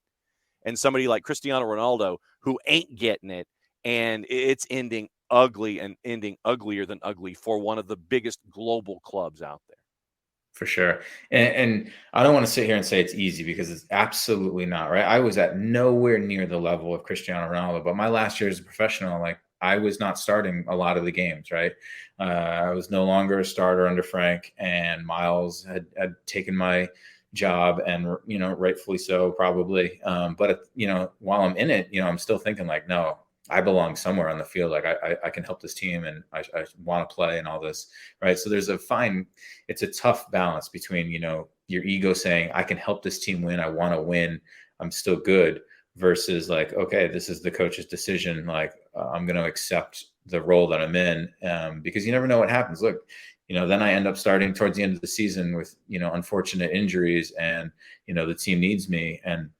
and somebody like Cristiano Ronaldo who ain't getting it. And it's ending ugly and ending uglier than ugly for one of the biggest global clubs out there. For sure. And I don't want to sit here and say it's easy because it's absolutely not, right? I was at nowhere near the level of Cristiano Ronaldo, but my last year as a professional, like I was not starting a lot of the games, right? I was no longer a starter under Frank, and Miles had taken my job, and, rightfully so, probably. But, while I'm in it, I'm still thinking like, no, I belong somewhere on the field. Like I can help this team and I want to play and all this. Right. So there's it's a tough balance between, your ego saying I can help this team win. I want to win. I'm still good, versus like, okay, this is the coach's decision. Like I'm going to accept the role that I'm in, because you never know what happens. Look, then I end up starting towards the end of the season with, unfortunate injuries, and, the team needs me, and,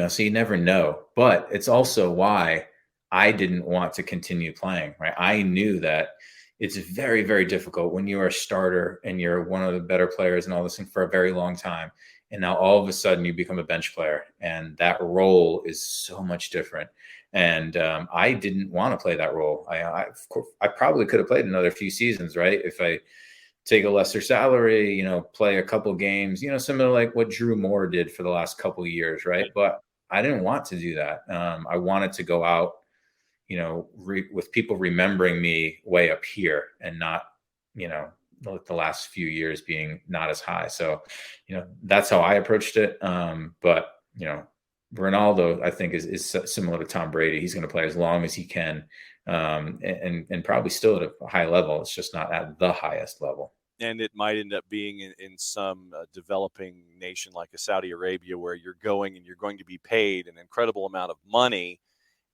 so you never know. But it's also why I didn't want to continue playing, right? I knew that it's very, very difficult when you're a starter and you're one of the better players and all this thing for a very long time. And now all of a sudden you become a bench player, and that role is so much different. And I didn't want to play that role. I probably could have played another few seasons, right? If I take a lesser salary, play a couple games, similar like what Drew Moore did for the last couple of years, right? But I didn't want to do that. I wanted to go out, with people remembering me way up here and not, the last few years being not as high. So, that's how I approached it. But, Ronaldo, I think is similar to Tom Brady. He's going to play as long as he can, and probably still at a high level. It's just not at the highest level. And it might end up being in some developing nation like a Saudi Arabia, where you're going and you're going to be paid an incredible amount of money.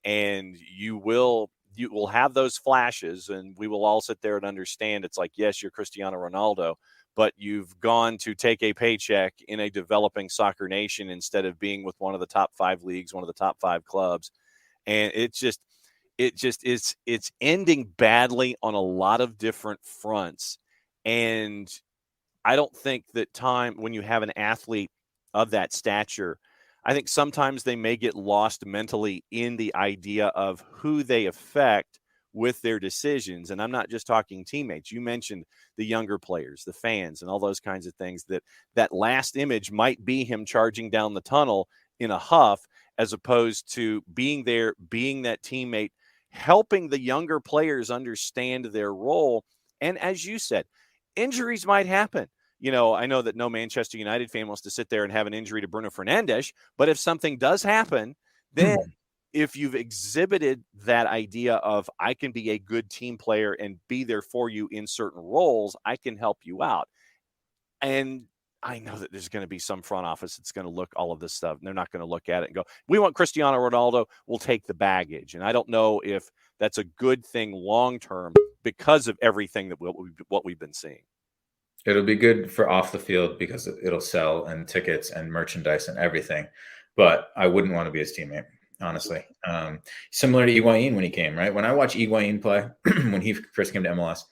And you will have those flashes, and we will all sit there and understand it's like, yes, you're Cristiano Ronaldo, but you've gone to take a paycheck in a developing soccer nation instead of being with one of the top 5 leagues, one of the top 5 clubs. And it's ending badly on a lot of different fronts. And I don't think that when you have an athlete of that stature, I think sometimes they may get lost mentally in the idea of who they affect with their decisions. And I'm not just talking teammates. You mentioned the younger players, the fans, and all those kinds of things. That last image might be him charging down the tunnel in a huff, as opposed to being there, being that teammate, helping the younger players understand their role. And as you said, injuries might happen. I know that no Manchester United fan wants to sit there and have an injury to Bruno Fernandes, but if something does happen, then if you've exhibited that idea of I can be a good team player and be there for you in certain roles, I can help you out. And I know that there's going to be some front office that's going to look all of this stuff, and they're not going to look at it and go, we want Cristiano Ronaldo, we'll take the baggage. And I don't know if that's a good thing long-term because of everything that what we've been seeing. It'll be good for off the field because it'll sell and tickets and merchandise and everything. But I wouldn't want to be his teammate, honestly. Similar to Higuain when he came, right? When I watch Higuain play, when he first came to MLS,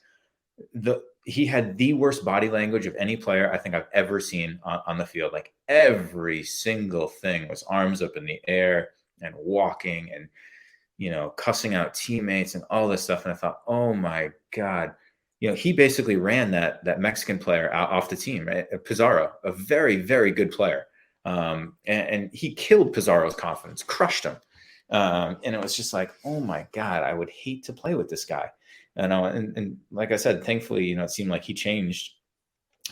he had the worst body language of any player I think I've ever seen on the field. Like every single thing was arms up in the air and walking. And cussing out teammates and all this stuff. And I thought, oh my God, he basically ran that Mexican player out off the team, right? Pizarro, a very, very good player. And he killed Pizarro's confidence, crushed him. And it was just like, oh my God, I would hate to play with this guy. And like I said, thankfully, it seemed like he changed.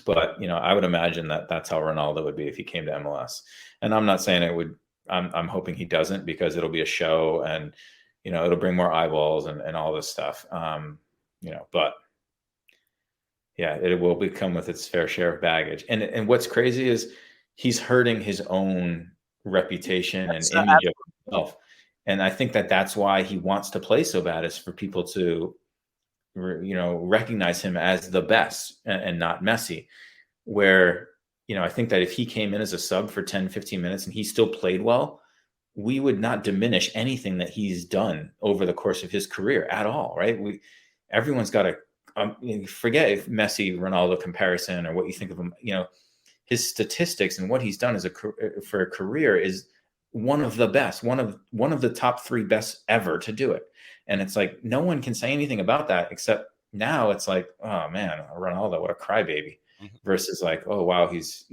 But, I would imagine that's how Ronaldo would be if he came to MLS. And I'm not saying it would. I'm hoping he doesn't, because it'll be a show and, it'll bring more eyeballs and all this stuff. But yeah, it will become with its fair share of baggage. And what's crazy is he's hurting his own reputation and image of himself. And I think that's why he wants to play so bad, is for people to, recognize him as the best and not Messi. Where, I think that if he came in as a sub for 10, 15 minutes and he still played well, we would not diminish anything that he's done over the course of his career at all, right? Everyone's got to forget if Messi, Ronaldo comparison or what you think of him. His statistics and what he's done for a career is one of the best, one of the top 3 best ever to do it. And it's like, no one can say anything about that, except now it's like, oh man, Ronaldo, what a crybaby, versus like, oh wow, he's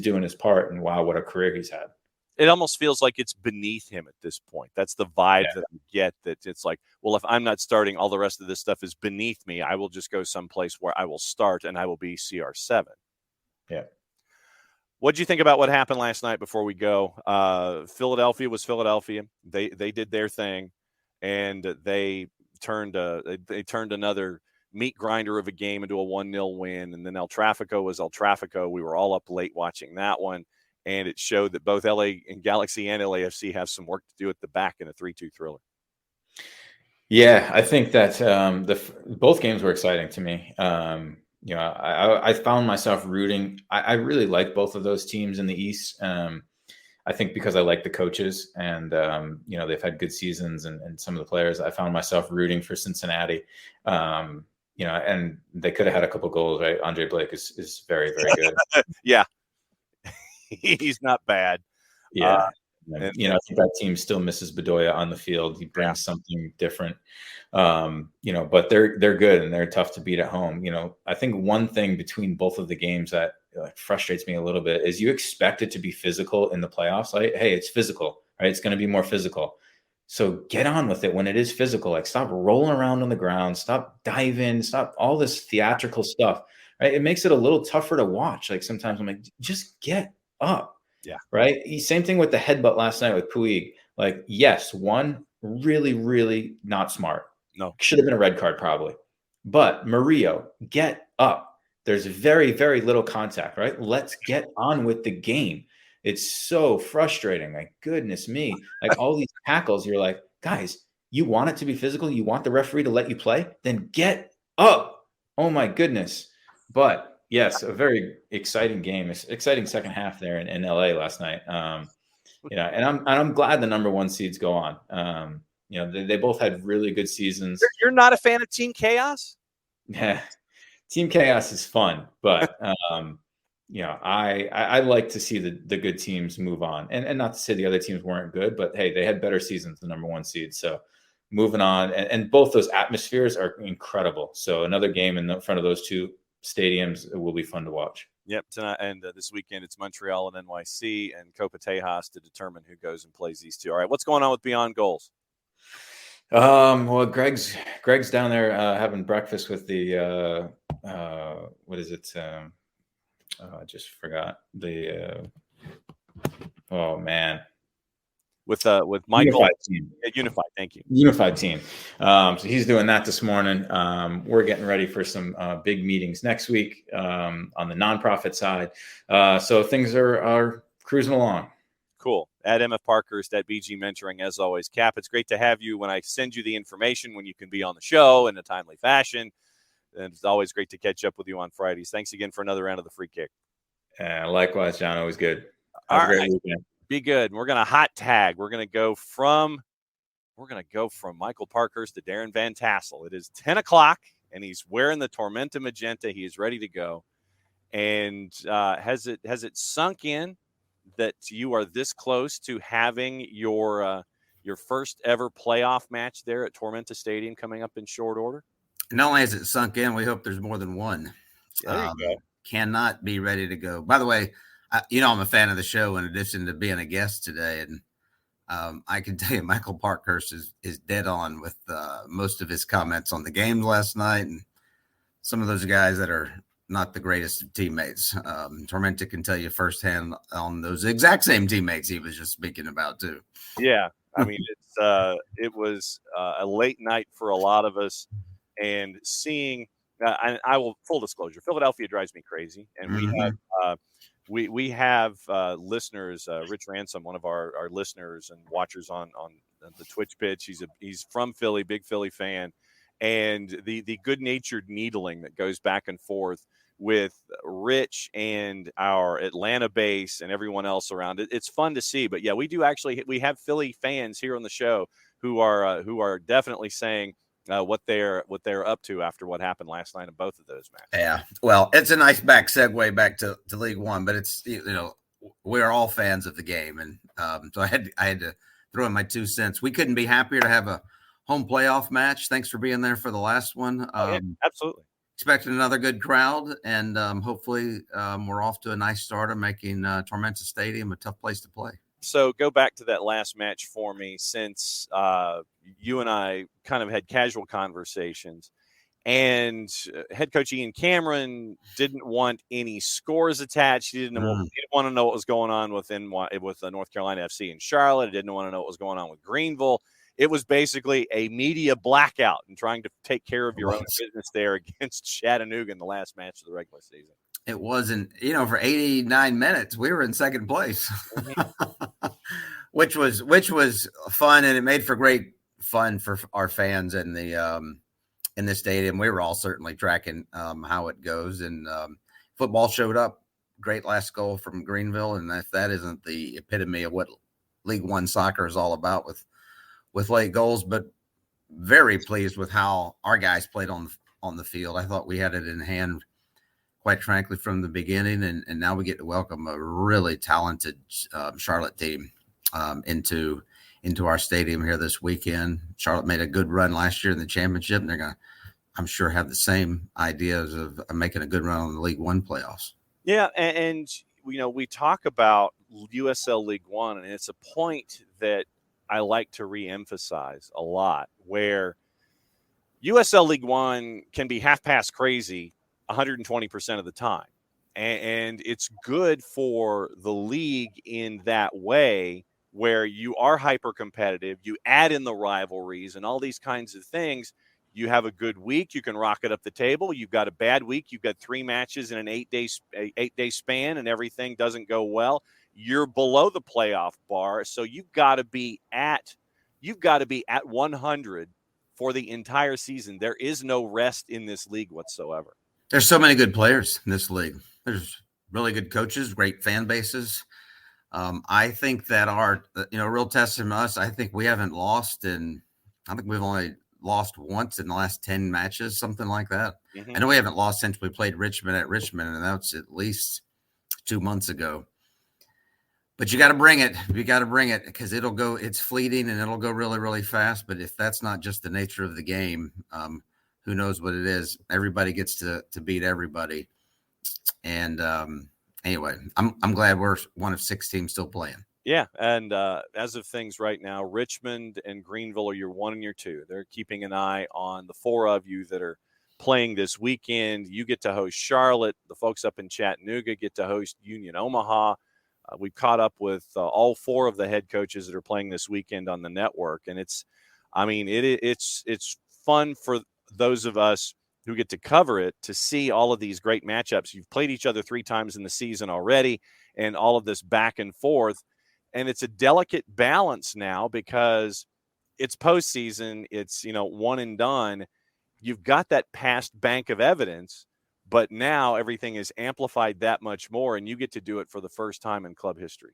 doing his part, and wow, what a career he's had. It almost feels like it's beneath him at this point. That's the vibe that I get, that it's like, well, if I'm not starting, all the rest of this stuff is beneath me. I will just go someplace where I will start and I will be CR7. Yeah. What did you think about what happened last night before we go? Philadelphia was Philadelphia. They did their thing, and they turned another meat grinder of a game into a 1-0 win. And then El Tráfico was El Tráfico. We were all up late watching that one. And it showed that both LA and Galaxy and LAFC have some work to do at the back in a 3-2 thriller. Yeah, I think that both games were exciting to me. I found myself rooting. I really like both of those teams in the East. I think because I like the coaches, and they've had good seasons, and some of the players. I found myself rooting for Cincinnati. And they could have had a couple goals, right? Andre Blake is very, very good. Yeah. He's not bad. Yeah. I think that team still misses Bedoya on the field. He brings something different. But they're good, and they're tough to beat at home. I think one thing between both of the games that frustrates me a little bit is you expect it to be physical in the playoffs. Like, hey, it's physical, right? It's going to be more physical. So get on with it when it is physical. Like, stop rolling around on the ground, stop diving, stop all this theatrical stuff, right? It makes it a little tougher to watch. Like, sometimes I'm like, just get up. Yeah. Right. Same thing with the headbutt last night with Puig. Like, yes, one, really, really not smart. No. Should have been a red card probably. But Murillo, get up. There's very, very little contact, right? Let's get on with the game. It's so frustrating. Like, goodness me. Like, all these tackles, you're like, guys, you want it to be physical? You want the referee to let you play? Then get up. Oh my goodness. But yes, a very exciting game. Exciting second half there in LA last night. And I'm glad the number 1 seeds go on. They both had really good seasons. You're not a fan of Team Chaos? Yeah, Team Chaos is fun, but I like to see the good teams move on, and not to say the other teams weren't good, but hey, they had better seasons than number 1 seed. So moving on, and both those atmospheres are incredible. So another game in front of those two stadiums will be fun to watch. Yep, tonight and this weekend it's Montreal and NYC and Copa Tejas to determine who goes and plays these two. All right, what's going on with Beyond Goals? Well, Greg's down there having breakfast with the what is it? I just forgot the. Oh man. With Michael, Unified team. Unified, thank you. Unified team. So he's doing that this morning. We're getting ready for some big meetings next week on the nonprofit side. So things are cruising along. Cool. At MF Parkhurst at BG Mentoring, as always. Cap, it's great to have you when I send you the information when you can be on the show in a timely fashion. And it's always great to catch up with you on Fridays. Thanks again for another round of the free kick. Likewise, John. Always good. Have a great weekend. Be good. We're going to hot tag. We're going to go from Michael Parkhurst to Darin van Tassell. It is 10 o'clock, and he's wearing the Tormenta magenta. He is ready to go. And has it sunk in that you are this close to having your your first ever playoff match there at Tormenta Stadium coming up in short order. Not only has it sunk in, we hope there's more than one. There you go. Cannot be ready to go. By the way, I'm a fan of the show in addition to being a guest today. And I can tell you Michael Parkhurst is dead on with most of his comments on the game last night. And some of those guys that are not the greatest of teammates. Tormenta can tell you firsthand on those exact same teammates he was just speaking about too. Yeah. I mean, it was a late night for a lot of us. And seeing, I will full disclosure, Philadelphia drives me crazy, and we have listeners. Rich Ransom, one of our listeners and watchers on the Twitch pitch. He's from Philly, big Philly fan, and the good-natured needling that goes back and forth with Rich and our Atlanta base and everyone else around it. It's fun to see, but yeah, we have Philly fans here on the show who are definitely saying what they're up to after what happened last night in both of those matches. Yeah, well, it's a nice segue back to League One, but it's we're all fans of the game, and so I had to throw in my 2 cents. We couldn't be happier to have a home playoff match. Thanks for being there for the last one. Yeah, absolutely. Expecting another good crowd, and hopefully we're off to a nice start of making Tormenta Stadium a tough place to play. So go back to that last match for me, since you and I kind of had casual conversations, and head coach Ian Cameron didn't want any scores attached. He didn't want to know what was going on with North Carolina FC in Charlotte. He didn't want to know what was going on with Greenville. It was basically a media blackout and trying to take care of your own business there against Chattanooga in the last match of the regular season. It wasn't, for 89 minutes, we were in second place, which was fun, and it made for great fun for our fans in the stadium. We were all certainly tracking how it goes, and football showed up. Great last goal from Greenville, and if that isn't the epitome of what League One soccer is all about with late goals, but very pleased with how our guys played on the field. I thought we had it in hand, quite frankly, from the beginning, and now we get to welcome a really talented Charlotte team into our stadium here this weekend. Charlotte made a good run last year in the championship, and they're going to, I'm sure, have the same ideas of making a good run on the League One playoffs. Yeah, and we talk about USL League One, and it's a point that I like to reemphasize a lot, where USL League One can be half-past crazy 120% of the time. And it's good for the league in that way, where you are hyper-competitive, you add in the rivalries and all these kinds of things. You have a good week, you can rocket up the table. You've got a bad week, you've got 3 matches in an 8-day span, and everything doesn't go well. You're below the playoff bar, so you've got to be at 100 for the entire season. There is no rest in this league whatsoever. There's so many good players in this league. There's really good coaches, great fan bases. I think that our real testament to us, I think we haven't lost I think we've only lost once in the last 10 matches, something like that. Mm-hmm. I know we haven't lost since we played Richmond at Richmond, and that's at least 2 months ago. But you got to bring it. You got to bring it, because it's fleeting and it'll go really, really fast. But if that's not just the nature of the game, who knows what it is? Everybody gets to beat everybody. And anyway, I'm glad we're one of 6 teams still playing. Yeah, and as of things right now, Richmond and Greenville are your 1 and your 2. They're keeping an eye on the 4 of you that are playing this weekend. You get to host Charlotte. The folks up in Chattanooga get to host Union Omaha. We've caught up with all 4 of the head coaches that are playing this weekend on the network, and it's fun for those of us who get to cover it to see all of these great matchups. You've played each other 3 times in the season already, and all of this back and forth. And it's a delicate balance now, because it's postseason. It's, one and done. You've got that past bank of evidence, but now everything is amplified that much more, and you get to do it for the first time in club history.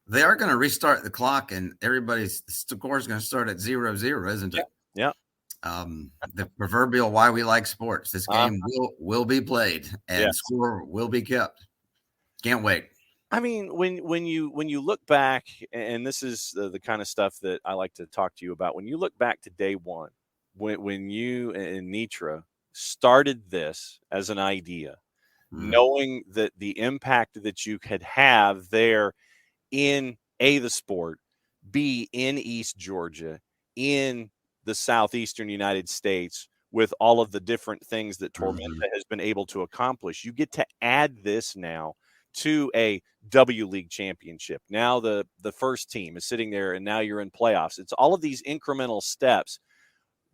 They are going to restart the clock, and everybody's score is going to start at 0-0, isn't it? Yeah. The proverbial why we like sports. This game will be played, and score will be kept. Can't wait. I mean, when you look back, and this is the kind of stuff that I like to talk to you about. When you look back to day one, when you and Nitra started this as an idea, knowing that the impact that you could have there in the sport, B, in East Georgia, in the southeastern United States, with all of the different things that Tormenta has been able to accomplish, you get to add this now to a W League championship. Now the first team is sitting there, and now you're in playoffs. It's all of these incremental steps.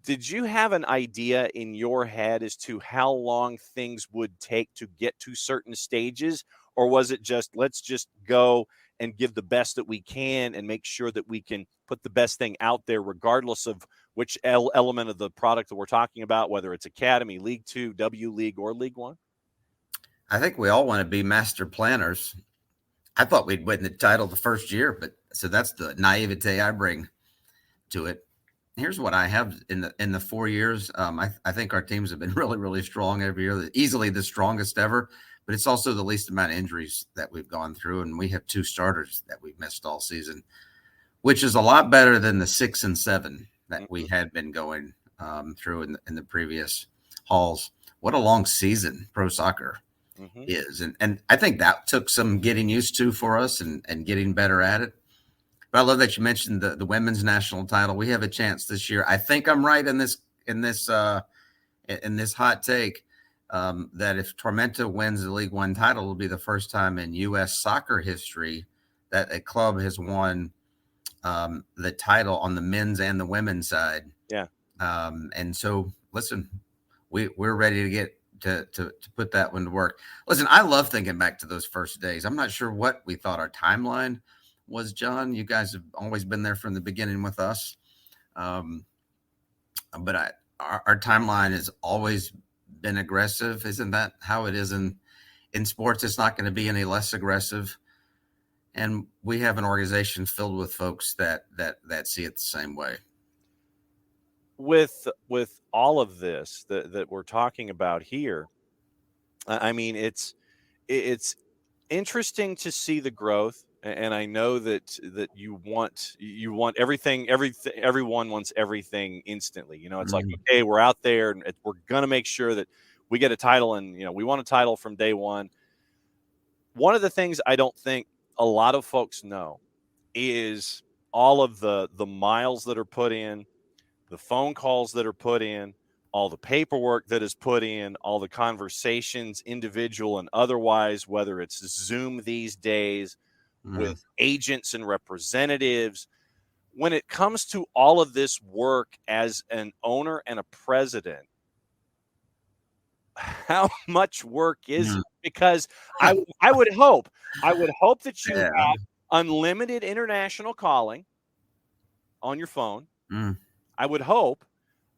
Did you have an idea in your head as to how long things would take to get to certain stages? Or was it just, let's just go and give the best that we can and make sure that we can put the best thing out there, regardless of which element of the product that we're talking about, whether it's Academy, League Two, W League, or League One? I think we all want to be master planners. I thought we'd win the title the first year, but so that's the naivete I bring to it. Here's what I have in the 4 years. I think our teams have been really, really strong every year, easily the strongest ever, but it's also the least amount of injuries that we've gone through. And we have 2 starters that we've missed all season, which is a lot better than the 6 and 7 that we had been going through in the previous hauls. What a long season pro soccer is. And I think that took some getting used to for us and getting better at it. But I love that you mentioned the women's national title. We have a chance this year. I think I'm right in this hot take that if Tormenta wins the League One title, it'll be the first time in U.S. soccer history that a club has won the title on the men's and the women's side. Yeah. And so, listen, we're ready to get to put that one to work. Listen, I love thinking back to those first days. I'm not sure what we thought our timeline was, John. You guys have always been there from the beginning with us. But our timeline has always been aggressive. Isn't that how it is in sports? It's not going to be any less aggressive. And we have an organization filled with folks that see it the same way. With all of this that we're talking about here, I mean, it's interesting to see the growth. And I know that you want everything. Everyone wants everything instantly. You know, it's like, okay, we're out there and we're going to make sure that we get a title, and we want a title from day one. One of the things I don't think a lot of folks know is all of the miles that are put in, the phone calls that are put in, all the paperwork that is put in, all the conversations, individual and otherwise, whether it's Zoom these days, with agents and representatives. When it comes to all of this work as an owner and a president, how much work is it? Because I would hope that you have unlimited international calling on your phone. I would hope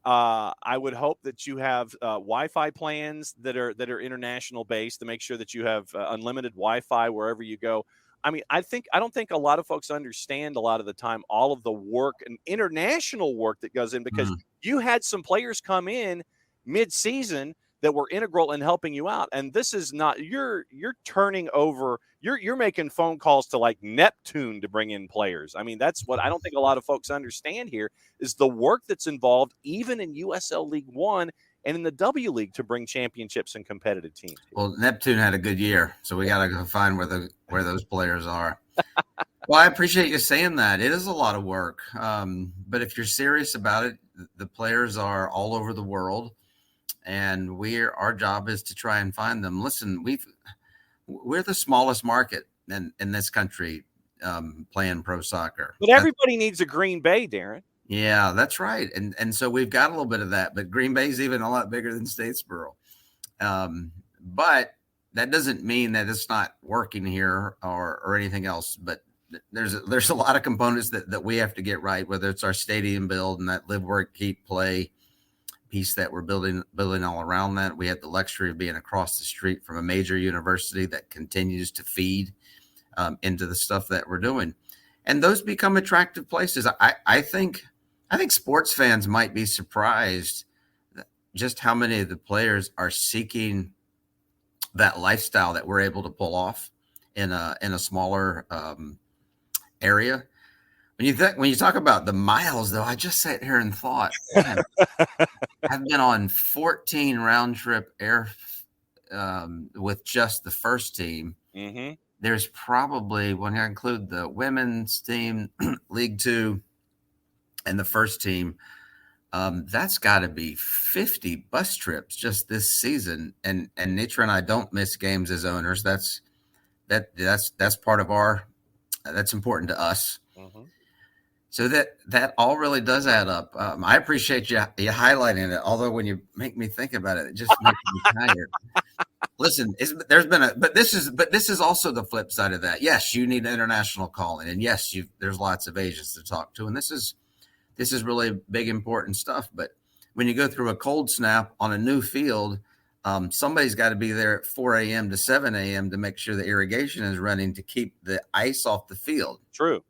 that you have Wi-Fi plans that are international based to make sure that you have unlimited Wi-Fi wherever you go. I mean, I don't think a lot of folks understand a lot of the time all of the work and international work that goes in, because you had some players come in mid-season that were integral in helping you out. And this is not, you're turning over, you're making phone calls to like Neptune to bring in players. I mean, that's what I don't think a lot of folks understand here is the work that's involved even in USL League One and in the W League to bring championships and competitive teams. Well, Neptune had a good year, so we got to go find where those players are. Well, I appreciate you saying that. It is a lot of work, but if you're serious about it, the players are all over the world, and our job is to try and find them. Listen, we're the smallest market in this country playing pro soccer. But everybody needs a Green Bay, Darin. Yeah, that's right. And so we've got a little bit of that, but Green Bay's even a lot bigger than Statesboro. But that doesn't mean that it's not working here or anything else. But there's a lot of components that we have to get right, whether it's our stadium build and that live, work, keep, play piece that we're building all around that. We have the luxury of being across the street from a major university that continues to feed into the stuff that we're doing. And those become attractive places. I think sports fans might be surprised just how many of the players are seeking that lifestyle that we're able to pull off in a smaller area. When you talk about the miles, though, I just sat here and thought, man, I've been on 14 round trip air with just the first team. Mm-hmm. There's probably, when I include the women's team, League Two, and the first team, that's got to be 50 bus trips just this season. And Nitra and I don't miss games as owners. That's part of that's important to us. Mm-hmm. So that all really does add up. I appreciate you highlighting it. Although when you make me think about it, it just makes me tired. Listen, but this is also the flip side of that. Yes, you need international calling, and yes, there's lots of agents to talk to, and this is really big, important stuff. But when you go through a cold snap on a new field, somebody's got to be there at 4 a.m. to 7 a.m. to make sure the irrigation is running to keep the ice off the field. True.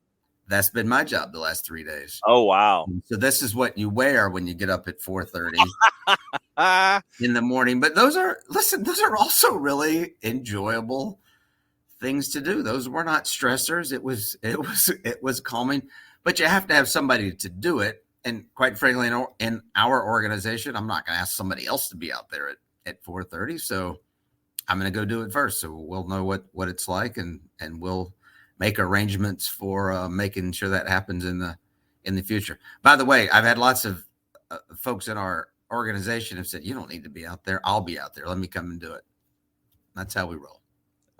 That's been my job the last 3 days. Oh, wow. So this is what you wear when you get up at 4:30 in the morning. But those are also really enjoyable things to do. Those were not stressors. It was calming, but you have to have somebody to do it. And quite frankly, in our organization, I'm not going to ask somebody else to be out there at 4:30. So I'm going to go do it first. So we'll know what it's like, and we'll make arrangements for making sure that happens in the future. By the way, I've had lots of folks in our organization have said, you don't need to be out there. I'll be out there. Let me come and do it. That's how we roll.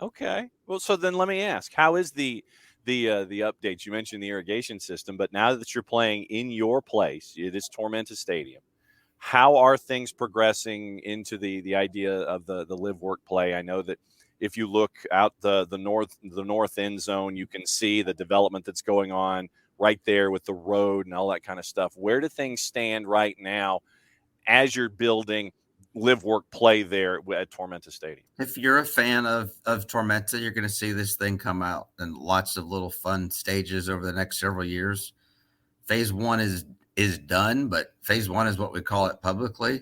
Okay. Well, so then let me ask, how is the updates? You mentioned the irrigation system, but now that you're playing in your place, it is Tormenta Stadium. How are things progressing into the idea of the live work play? I know that if you look out the north end zone, you can see the development that's going on right there with the road and all that kind of stuff. Where do things stand right now as you're building live work play there at Tormenta Stadium? If you're a fan of Tormenta, you're going to see this thing come out in lots of little fun stages over the next several years. Phase 1 is done, but phase 1 is what we call it publicly.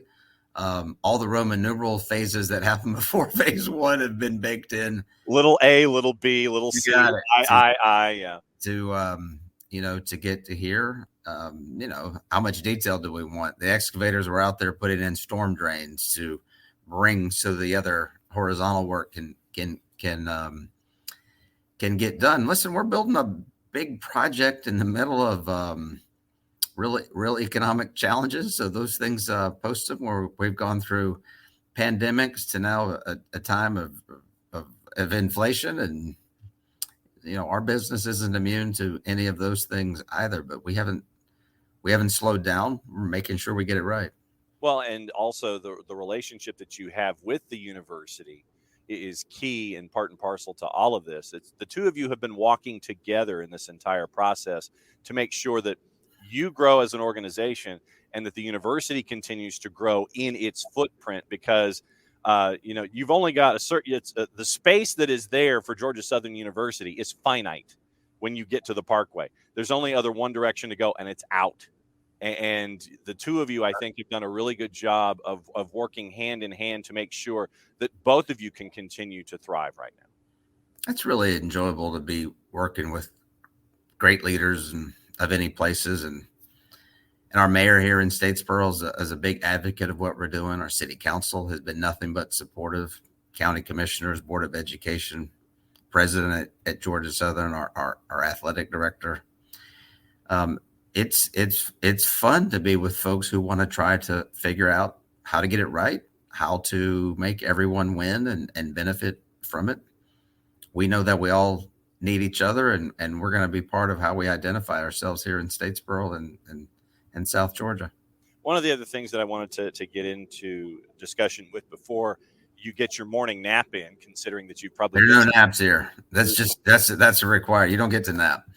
All the Roman numeral phases that happened before phase 1 have been baked in. Little A, little B, little C, I, yeah. To get to here, how much detail do we want? The excavators were out there putting in storm drains to bring so the other horizontal work can get done. Listen, we're building a big project in the middle of real economic challenges. So those things post them where we've gone through pandemics to now a time of inflation, and our business isn't immune to any of those things either, but we haven't slowed down. We're making sure we get it right. Well, and also the relationship that you have with the university is key and part and parcel to all of this. It's the two of you have been walking together in this entire process to make sure that you grow as an organization and that the university continues to grow in its footprint, because you've only got the space that is there for Georgia Southern University is finite when you get to the Parkway. There's only one direction to go, and it's out. And the two of you, I think, have done a really good job of working hand in hand to make sure that both of you can continue to thrive right now. It's really enjoyable to be working with great leaders of any places, and our mayor here in Statesboro is a big advocate of what we're doing. Our city council has been nothing but supportive. County commissioners, board of education, president at Georgia Southern, our athletic director. It's fun to be with folks who want to try to figure out how to get it right, how to make everyone win and benefit from it. We know that we all need each other, and we're going to be part of how we identify ourselves here in Statesboro and South Georgia. One of the other things that I wanted to get into discussion with before you get your morning nap in, considering that you've probably there are no naps here. That's a required. You don't get to nap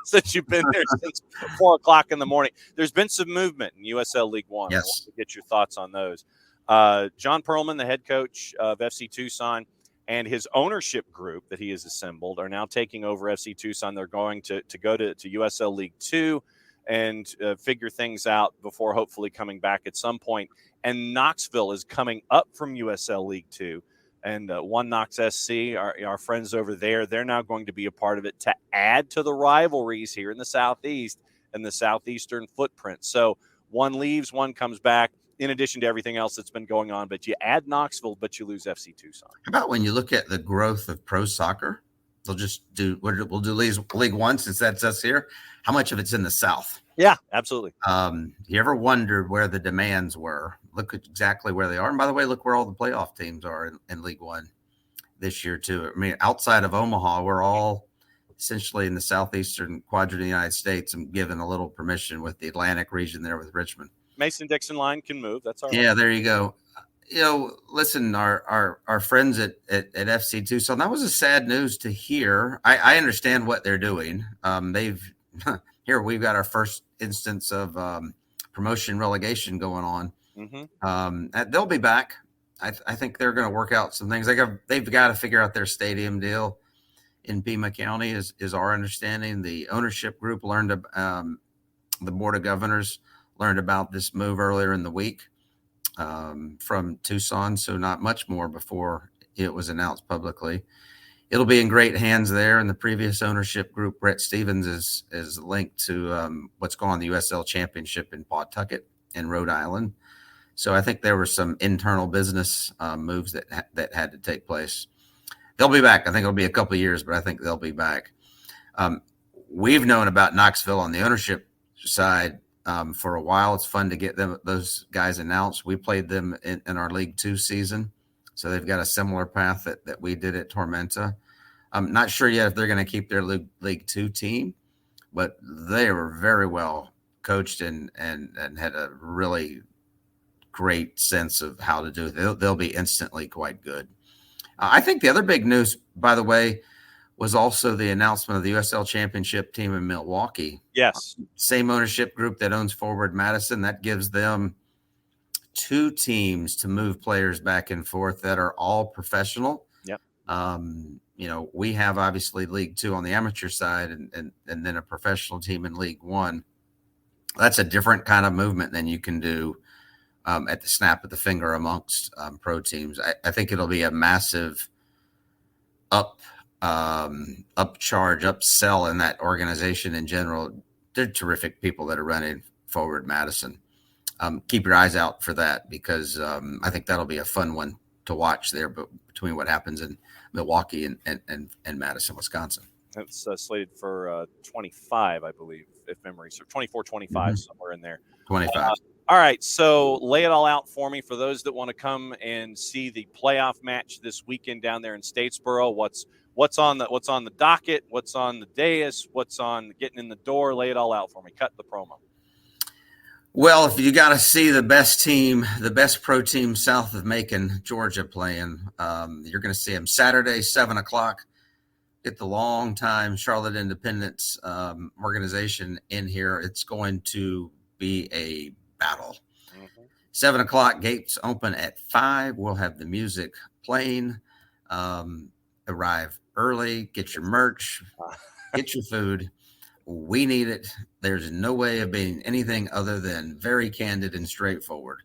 since you've been there since 4:00 in the morning. There's been some movement in USL League One. Yes. I want to get your thoughts on those. John Perlman, the head coach of FC Tucson, and his ownership group that he has assembled are now taking over FC Tucson. They're going to go to USL League 2 and figure things out before hopefully coming back at some point. And Knoxville is coming up from USL League 2. and One Knox SC, our friends over there, they're now going to be a part of it to add to the rivalries here in the Southeast and the Southeastern footprint. So one leaves, one comes back, in addition to everything else that's been going on. But you add Knoxville, but you lose FC Tucson. How about when you look at the growth of pro soccer? We'll do League One, since that's us here. How much of it's in the South? Yeah, absolutely. You ever wondered where the demands were? Look at exactly where they are. And by the way, look where all the playoff teams are in League One this year too. I mean, outside of Omaha, we're all essentially in the southeastern quadrant of the United States and given a little permission with the Atlantic region there with Richmond. Mason-Dixon line can move. That's all right. Yeah, there you go. Listen, our friends at FC Tucson, that was a sad news to hear. I understand what they're doing. We've got our first instance of promotion relegation going on. Mm-hmm. They'll be back. I think they're going to work out some things. They've got to figure out their stadium deal in Pima County is our understanding. The ownership group the Board of Governors learned about this move earlier in the week. From Tucson, so not much more before it was announced publicly. It'll be in great hands there, and the previous ownership group, Brett Stevens, is linked to what's going on the USL Championship in Pawtucket in Rhode Island. So I think there were some internal business moves that had to take place. They'll be back. I think it'll be a couple of years, but I think they'll be back. We've known about Knoxville on the ownership side for a while. It's fun to get those guys announced. We played them in our League Two season, so they've got a similar path that we did at Tormenta. I'm not sure yet if they're going to keep their League Two team, but they were very well coached and had a really great sense of how to do it. They'll be instantly quite good. I think the other big news, by the way, was also the announcement of the USL Championship team in Milwaukee. Yes. Same ownership group that owns Forward Madison. That gives them two teams to move players back and forth that are all professional. Yep. We have obviously League Two on the amateur side and then a professional team in League One. That's a different kind of movement than you can do at the snap of the finger amongst pro teams. I think it'll be a massive upsell in that organization in general. They're terrific people that are running Forward Madison. Keep your eyes out for that because I think that'll be a fun one to watch there, but between what happens in Milwaukee and Madison, Wisconsin. That's slated for 25, I believe, if memory serves. 24, 25, somewhere in there. 25. All right, so lay it all out for me for those that want to come and see the playoff match this weekend down there in Statesboro. What's on the docket? What's on the dais? What's on getting in the door? Lay it all out for me. Cut the promo. Well, if you got to see the best team, the best pro team south of Macon, Georgia playing, you're going to see them Saturday, 7:00. Get the long-time Charlotte Independence organization in here. It's going to be a battle. 7:00, gates open at 5:00. We'll have the music playing. Arrive early, get your merch, get your food. We need it. There's no way of being anything other than very candid and straightforward.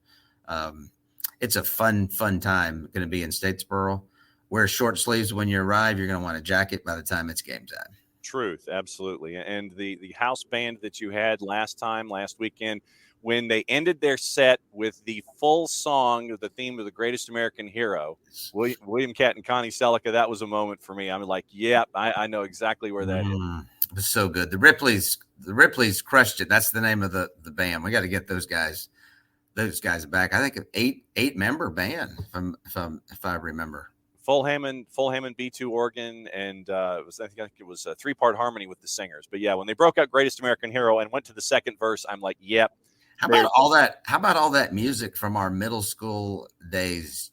It's a fun time going to be in Statesboro. Wear short sleeves when you arrive. You're going to want a jacket by the time it's game time. Truth, absolutely. And the house band that you had last weekend, when they ended their set with the full song of the theme of The Greatest American Hero, William Catt and Connie Selica, that was a moment for me. I'm like, yep, I know exactly where that is. It was so good. The Ripleys crushed it. That's the name of the band. We got to get those guys back. I think an eight-member band, if I remember. Full Hammond B2 organ, and I think it was a 3-part harmony with the singers. But yeah, when they broke out Greatest American Hero and went to the second verse, I'm like, yep. How about all that music from our middle school days?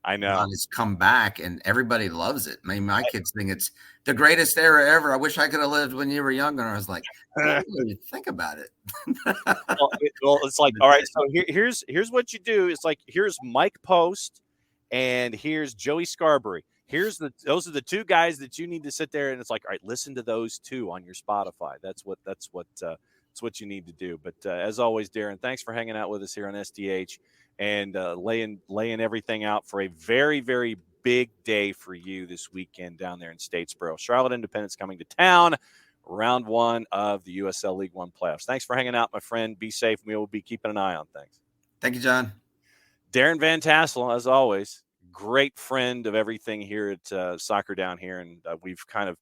I know. It's come back and everybody loves it. I mean, my kids think it's the greatest era ever. I wish I could have lived when you were younger. I was like, I didn't really think about it. well, it's like, all right, so here's what you do. It's like, here's Mike Post and here's Joey Scarberry. Those are the two guys that you need to sit there and it's like, all right, listen to those two on your Spotify. That's what you need to do. But as always, Darin, thanks for hanging out with us here on SDH and laying everything out for a very, very big day for you this weekend down there in Statesboro. Charlotte Independence coming to town, round 1 of the USL League One playoffs. Thanks for hanging out, my friend. Be safe. We will be keeping an eye on things. Thank you, John. Darin van Tassell, as always, great friend of everything here at Soccer Down here, and we've kind of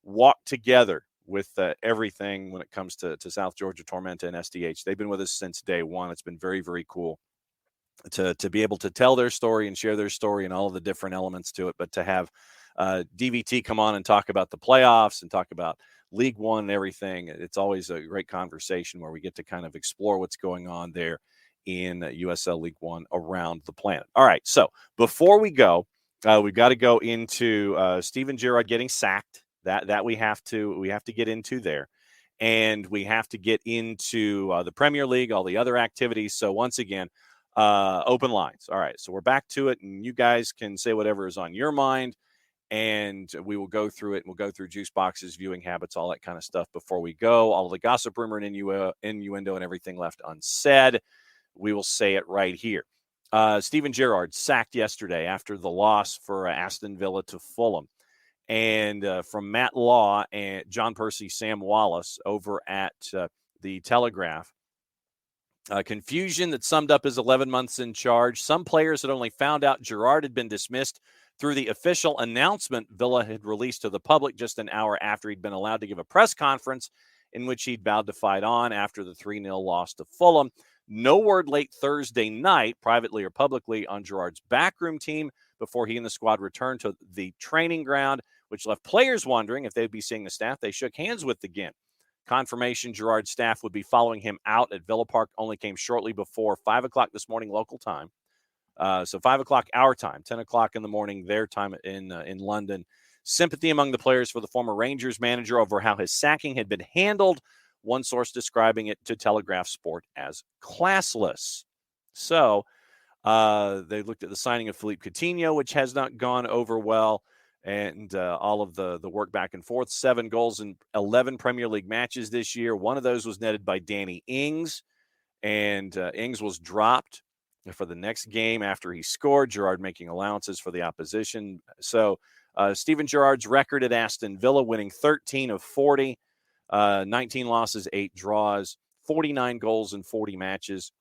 walked together with everything when it comes to South Georgia Tormenta and SDH. They've been with us since day one. It's been very, very cool to be able to tell their story and share their story and all of the different elements to it, but to have DVT come on and talk about the playoffs and talk about League One and everything, it's always a great conversation where we get to kind of explore what's going on there in USL League One around the planet. All right, so before we go, we've got to go into Steven Gerrard getting sacked. That we have to get into there, and we have to get into the Premier League, all the other activities. So once again, open lines. All right, so we're back to it, and you guys can say whatever is on your mind, and we will go through it. And we'll go through juice boxes, viewing habits, all that kind of stuff before we go. All of the gossip, rumor, and innuendo, and everything left unsaid, we will say it right here. Steven Gerrard sacked yesterday after the loss for Aston Villa to Fulham. And from Matt Law and John Percy, Sam Wallace over at the Telegraph, confusion that summed up his 11 months in charge. Some players had only found out Gerrard had been dismissed through the official announcement Villa had released to the public just an hour after he'd been allowed to give a press conference in which he'd vowed to fight on after the 3-0 loss to Fulham. No word late Thursday night, privately or publicly, on Gerrard's backroom team before he and the squad returned to the training ground, which left players wondering if they'd be seeing the staff they shook hands with again. Confirmation Gerrard's staff would be following him out at Villa Park only came shortly before 5 o'clock this morning local time. So 5 o'clock our time, 10 o'clock in the morning their time in London. Sympathy among the players for the former Rangers manager over how his sacking had been handled, one source describing it to Telegraph Sport as classless. So they looked at the signing of Philippe Coutinho, which has not gone over well, and all of the work back and forth. 7 goals in 11 Premier League matches this year. One of those was netted by Danny Ings, and Ings was dropped for the next game after he scored, Gerrard making allowances for the opposition. So Steven Gerrard's record at Aston Villa, winning 13 of 40, 19 losses, 8 draws, 49 goals in 40 matches.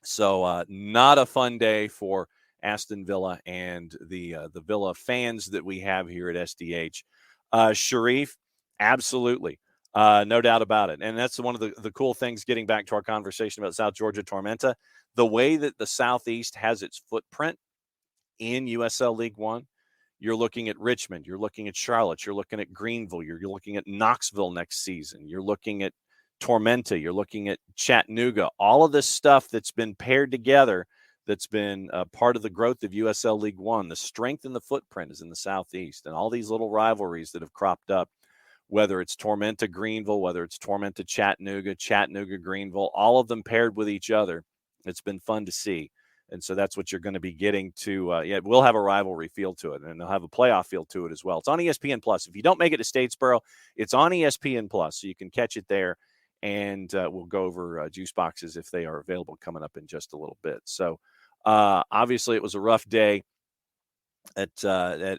So not a fun day for Aston Villa and the Villa fans that we have here at SDH. Sharif, absolutely. No doubt about it. And that's one of the cool things, getting back to our conversation about South Georgia Tormenta, the way that the Southeast has its footprint in USL League One. You're looking at Richmond. You're looking at Charlotte. You're looking at Greenville. You're looking at Knoxville next season. You're looking at Tormenta. You're looking at Chattanooga. All of this stuff that's been paired together, that's been part of the growth of USL League One. The strength in the footprint is in the Southeast, and all these little rivalries that have cropped up, whether it's Tormenta Greenville, whether it's Tormenta Chattanooga, Chattanooga Greenville, all of them paired with each other. It's been fun to see. And so that's what you're going to be getting to. It will have a rivalry feel to it, and they'll have a playoff feel to it as well. It's on ESPN Plus. If you don't make it to Statesboro, it's on ESPN Plus, so you can catch it there. And we'll go over juice boxes if they are available coming up in just a little bit. So obviously it was a rough day at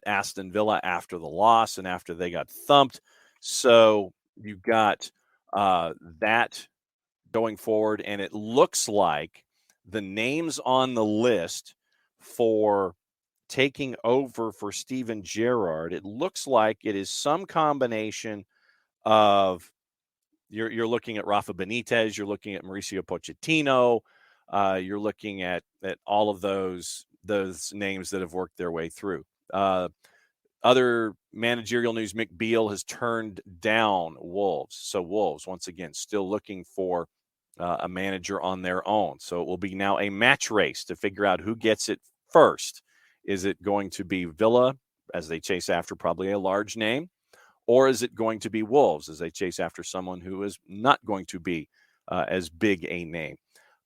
Aston Villa after the loss and after they got thumped. So you've got that going forward, and it looks like the names on the list for taking over for Steven Gerrard, it looks like it is some combination of you're looking at Rafa Benitez, you're looking at Mauricio Pochettino, you're looking at all of those names that have worked their way through. Other managerial news, Mick Beale has turned down Wolves. So Wolves, once again, still looking for a manager on their own. So it will be now a match race to figure out who gets it first. Is it going to be Villa, as they chase after probably a large name? Or is it going to be Wolves, as they chase after someone who is not going to be as big a name?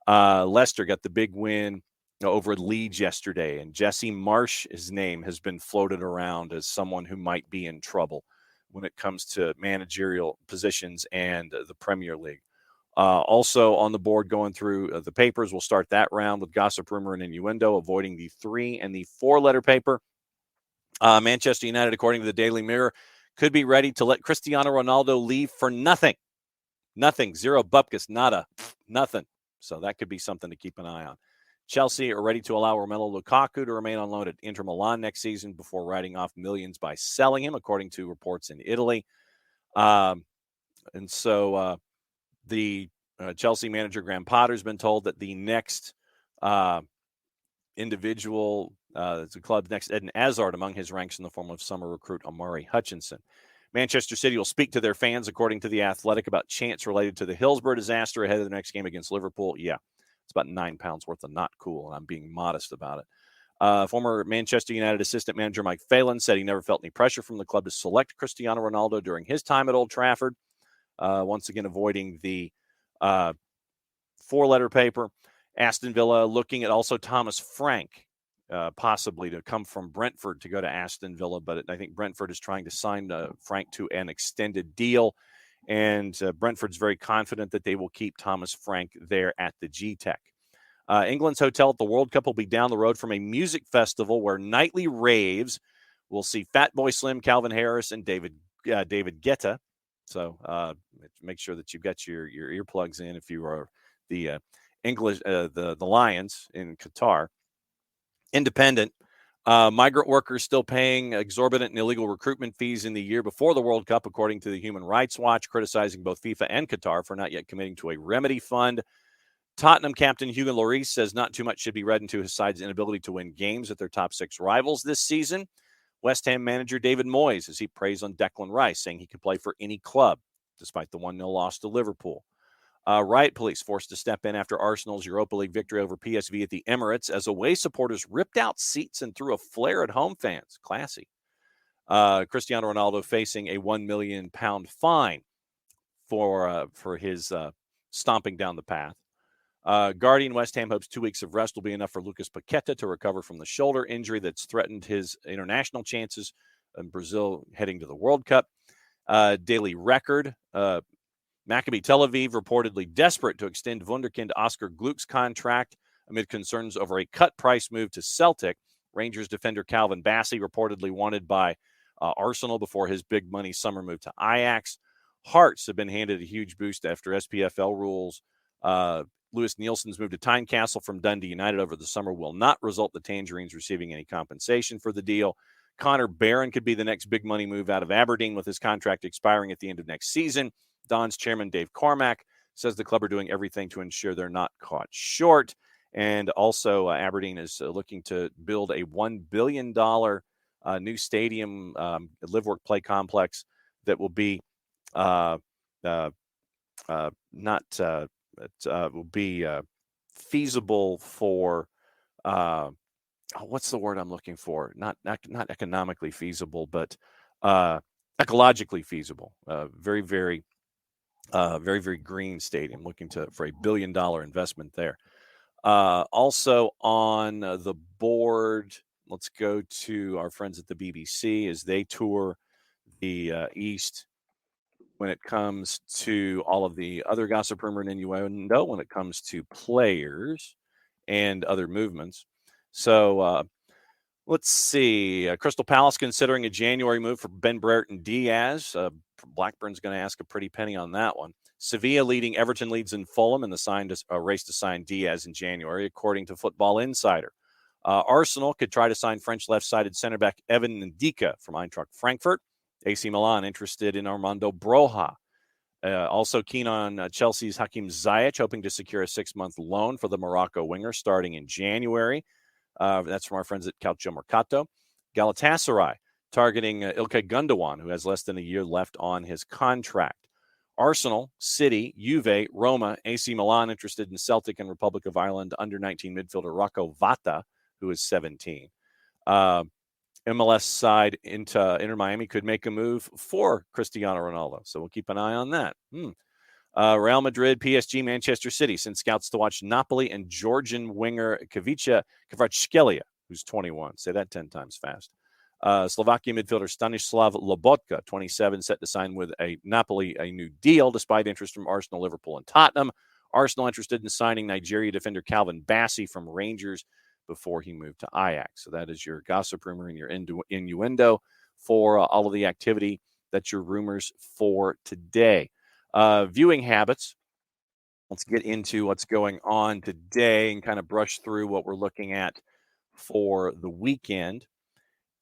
Leicester got the big win over Leeds yesterday, and Jesse Marsh's name has been floated around as someone who might be in trouble when it comes to managerial positions and the Premier League. Also on the board, going through the papers, we'll start that round with gossip, rumor, and innuendo, avoiding the 3 and the 4 letter paper. Manchester United, according to the Daily Mirror, could be ready to let Cristiano Ronaldo leave for nothing. Nothing. Zero bupkis. Nada. Nothing. So that could be something to keep an eye on. Chelsea are ready to allow Romelu Lukaku to remain on loan at Inter Milan next season before writing off millions by selling him, according to reports in Italy. And so the Chelsea manager, Graham Potter, has been told that the next individual, the club's next Eden Hazard among his ranks in the form of summer recruit Amari Hutchinson. Manchester City will speak to their fans, according to The Athletic, about chants related to the Hillsborough disaster ahead of the next game against Liverpool. Yeah, it's about 9 pounds worth of not cool, and I'm being modest about it. Former Manchester United assistant manager Mike Phelan said he never felt any pressure from the club to select Cristiano Ronaldo during his time at Old Trafford, once again avoiding the four-letter paper. Aston Villa looking at also Thomas Frank, possibly to come from Brentford to go to Aston Villa, but I think Brentford is trying to sign Frank to an extended deal, and Brentford's very confident that they will keep Thomas Frank there at the G-Tech. England's hotel at the World Cup will be down the road from a music festival where nightly raves will see Fatboy Slim, Calvin Harris, and David Guetta. So make sure that you've got your earplugs in if you are the English, the Lions in Qatar. Independent. Migrant workers still paying exorbitant and illegal recruitment fees in the year before the World Cup, according to the Human Rights Watch, criticizing both FIFA and Qatar for not yet committing to a remedy fund. Tottenham captain Hugo Lloris says not too much should be read into his side's inability to win games at their top 6 rivals this season. West Ham manager David Moyes has heaped praise on Declan Rice, saying he can play for any club, despite the 1-0 loss to Liverpool. Riot police forced to step in after Arsenal's Europa League victory over PSV at the Emirates as away supporters ripped out seats and threw a flare at home fans. Classy. Cristiano Ronaldo facing a £1 million fine for his stomping down the path. Guardian West Ham hopes 2 weeks of rest will be enough for Lucas Paqueta to recover from the shoulder injury that's threatened his international chances in Brazil heading to the World Cup. Daily Record. Maccabi Tel Aviv reportedly desperate to extend wunderkind Oscar Gluck's contract amid concerns over a cut price move to Celtic. Rangers defender Calvin Bassey reportedly wanted by Arsenal before his big money summer move to Ajax. Hearts have been handed a huge boost after SPFL rules. Lewis Nielsen's move to Tynecastle from Dundee United over the summer will not result in the Tangerines receiving any compensation for the deal. Connor Barron could be the next big money move out of Aberdeen with his contract expiring at the end of next season. Don's chairman, Dave Carmack, says the club are doing everything to ensure they're not caught short. And also Aberdeen is looking to build a $1 billion new stadium, live, work, play complex that will be will be feasible for what's the word I'm looking for? Not economically feasible, but ecologically feasible. Very, very green stadium. Looking for a $1 billion investment there. Also on the board, let's go to our friends at the BBC as they tour the East. When it comes to all of the other gossip, rumor, and innuendo, when it comes to players and other movements. So let's see. Crystal Palace considering a January move for Ben Brereton Diaz. Blackburn's going to ask a pretty penny on that one. Sevilla leading Everton leads in Fulham in the race to sign Diaz in January, according to Football Insider. Arsenal could try to sign French left-sided center back Evan Ndika from Eintracht Frankfurt. AC Milan interested in Armando Broja. Also keen on Chelsea's Hakim Ziyech, hoping to secure a 6-month loan for the Morocco winger starting in January. That's from our friends at Calcio Mercato. Galatasaray targeting Ilkay Gundogan, who has less than a year left on his contract. Arsenal, City, Juve, Roma, AC Milan interested in Celtic and Republic of Ireland under-19 midfielder Rocco Vata, who is 17. MLS side into Inter Miami could make a move for Cristiano Ronaldo. So we'll keep an eye on that. Real Madrid, PSG, Manchester City sent scouts to watch Napoli and Georgian winger Kavica Kvaratskhelia, who's 21. Say that 10 times fast. Slovakia midfielder Stanislav Lobotka, 27, set to sign with Napoli a new deal despite interest from Arsenal, Liverpool, and Tottenham. Arsenal interested in signing Nigeria defender Calvin Bassey from Rangers before he moved to Ajax. So that is your gossip rumor and your innuendo for all of the activity. That's your rumors for today. Viewing habits. Let's get into what's going on today and kind of brush through what we're looking at for the weekend.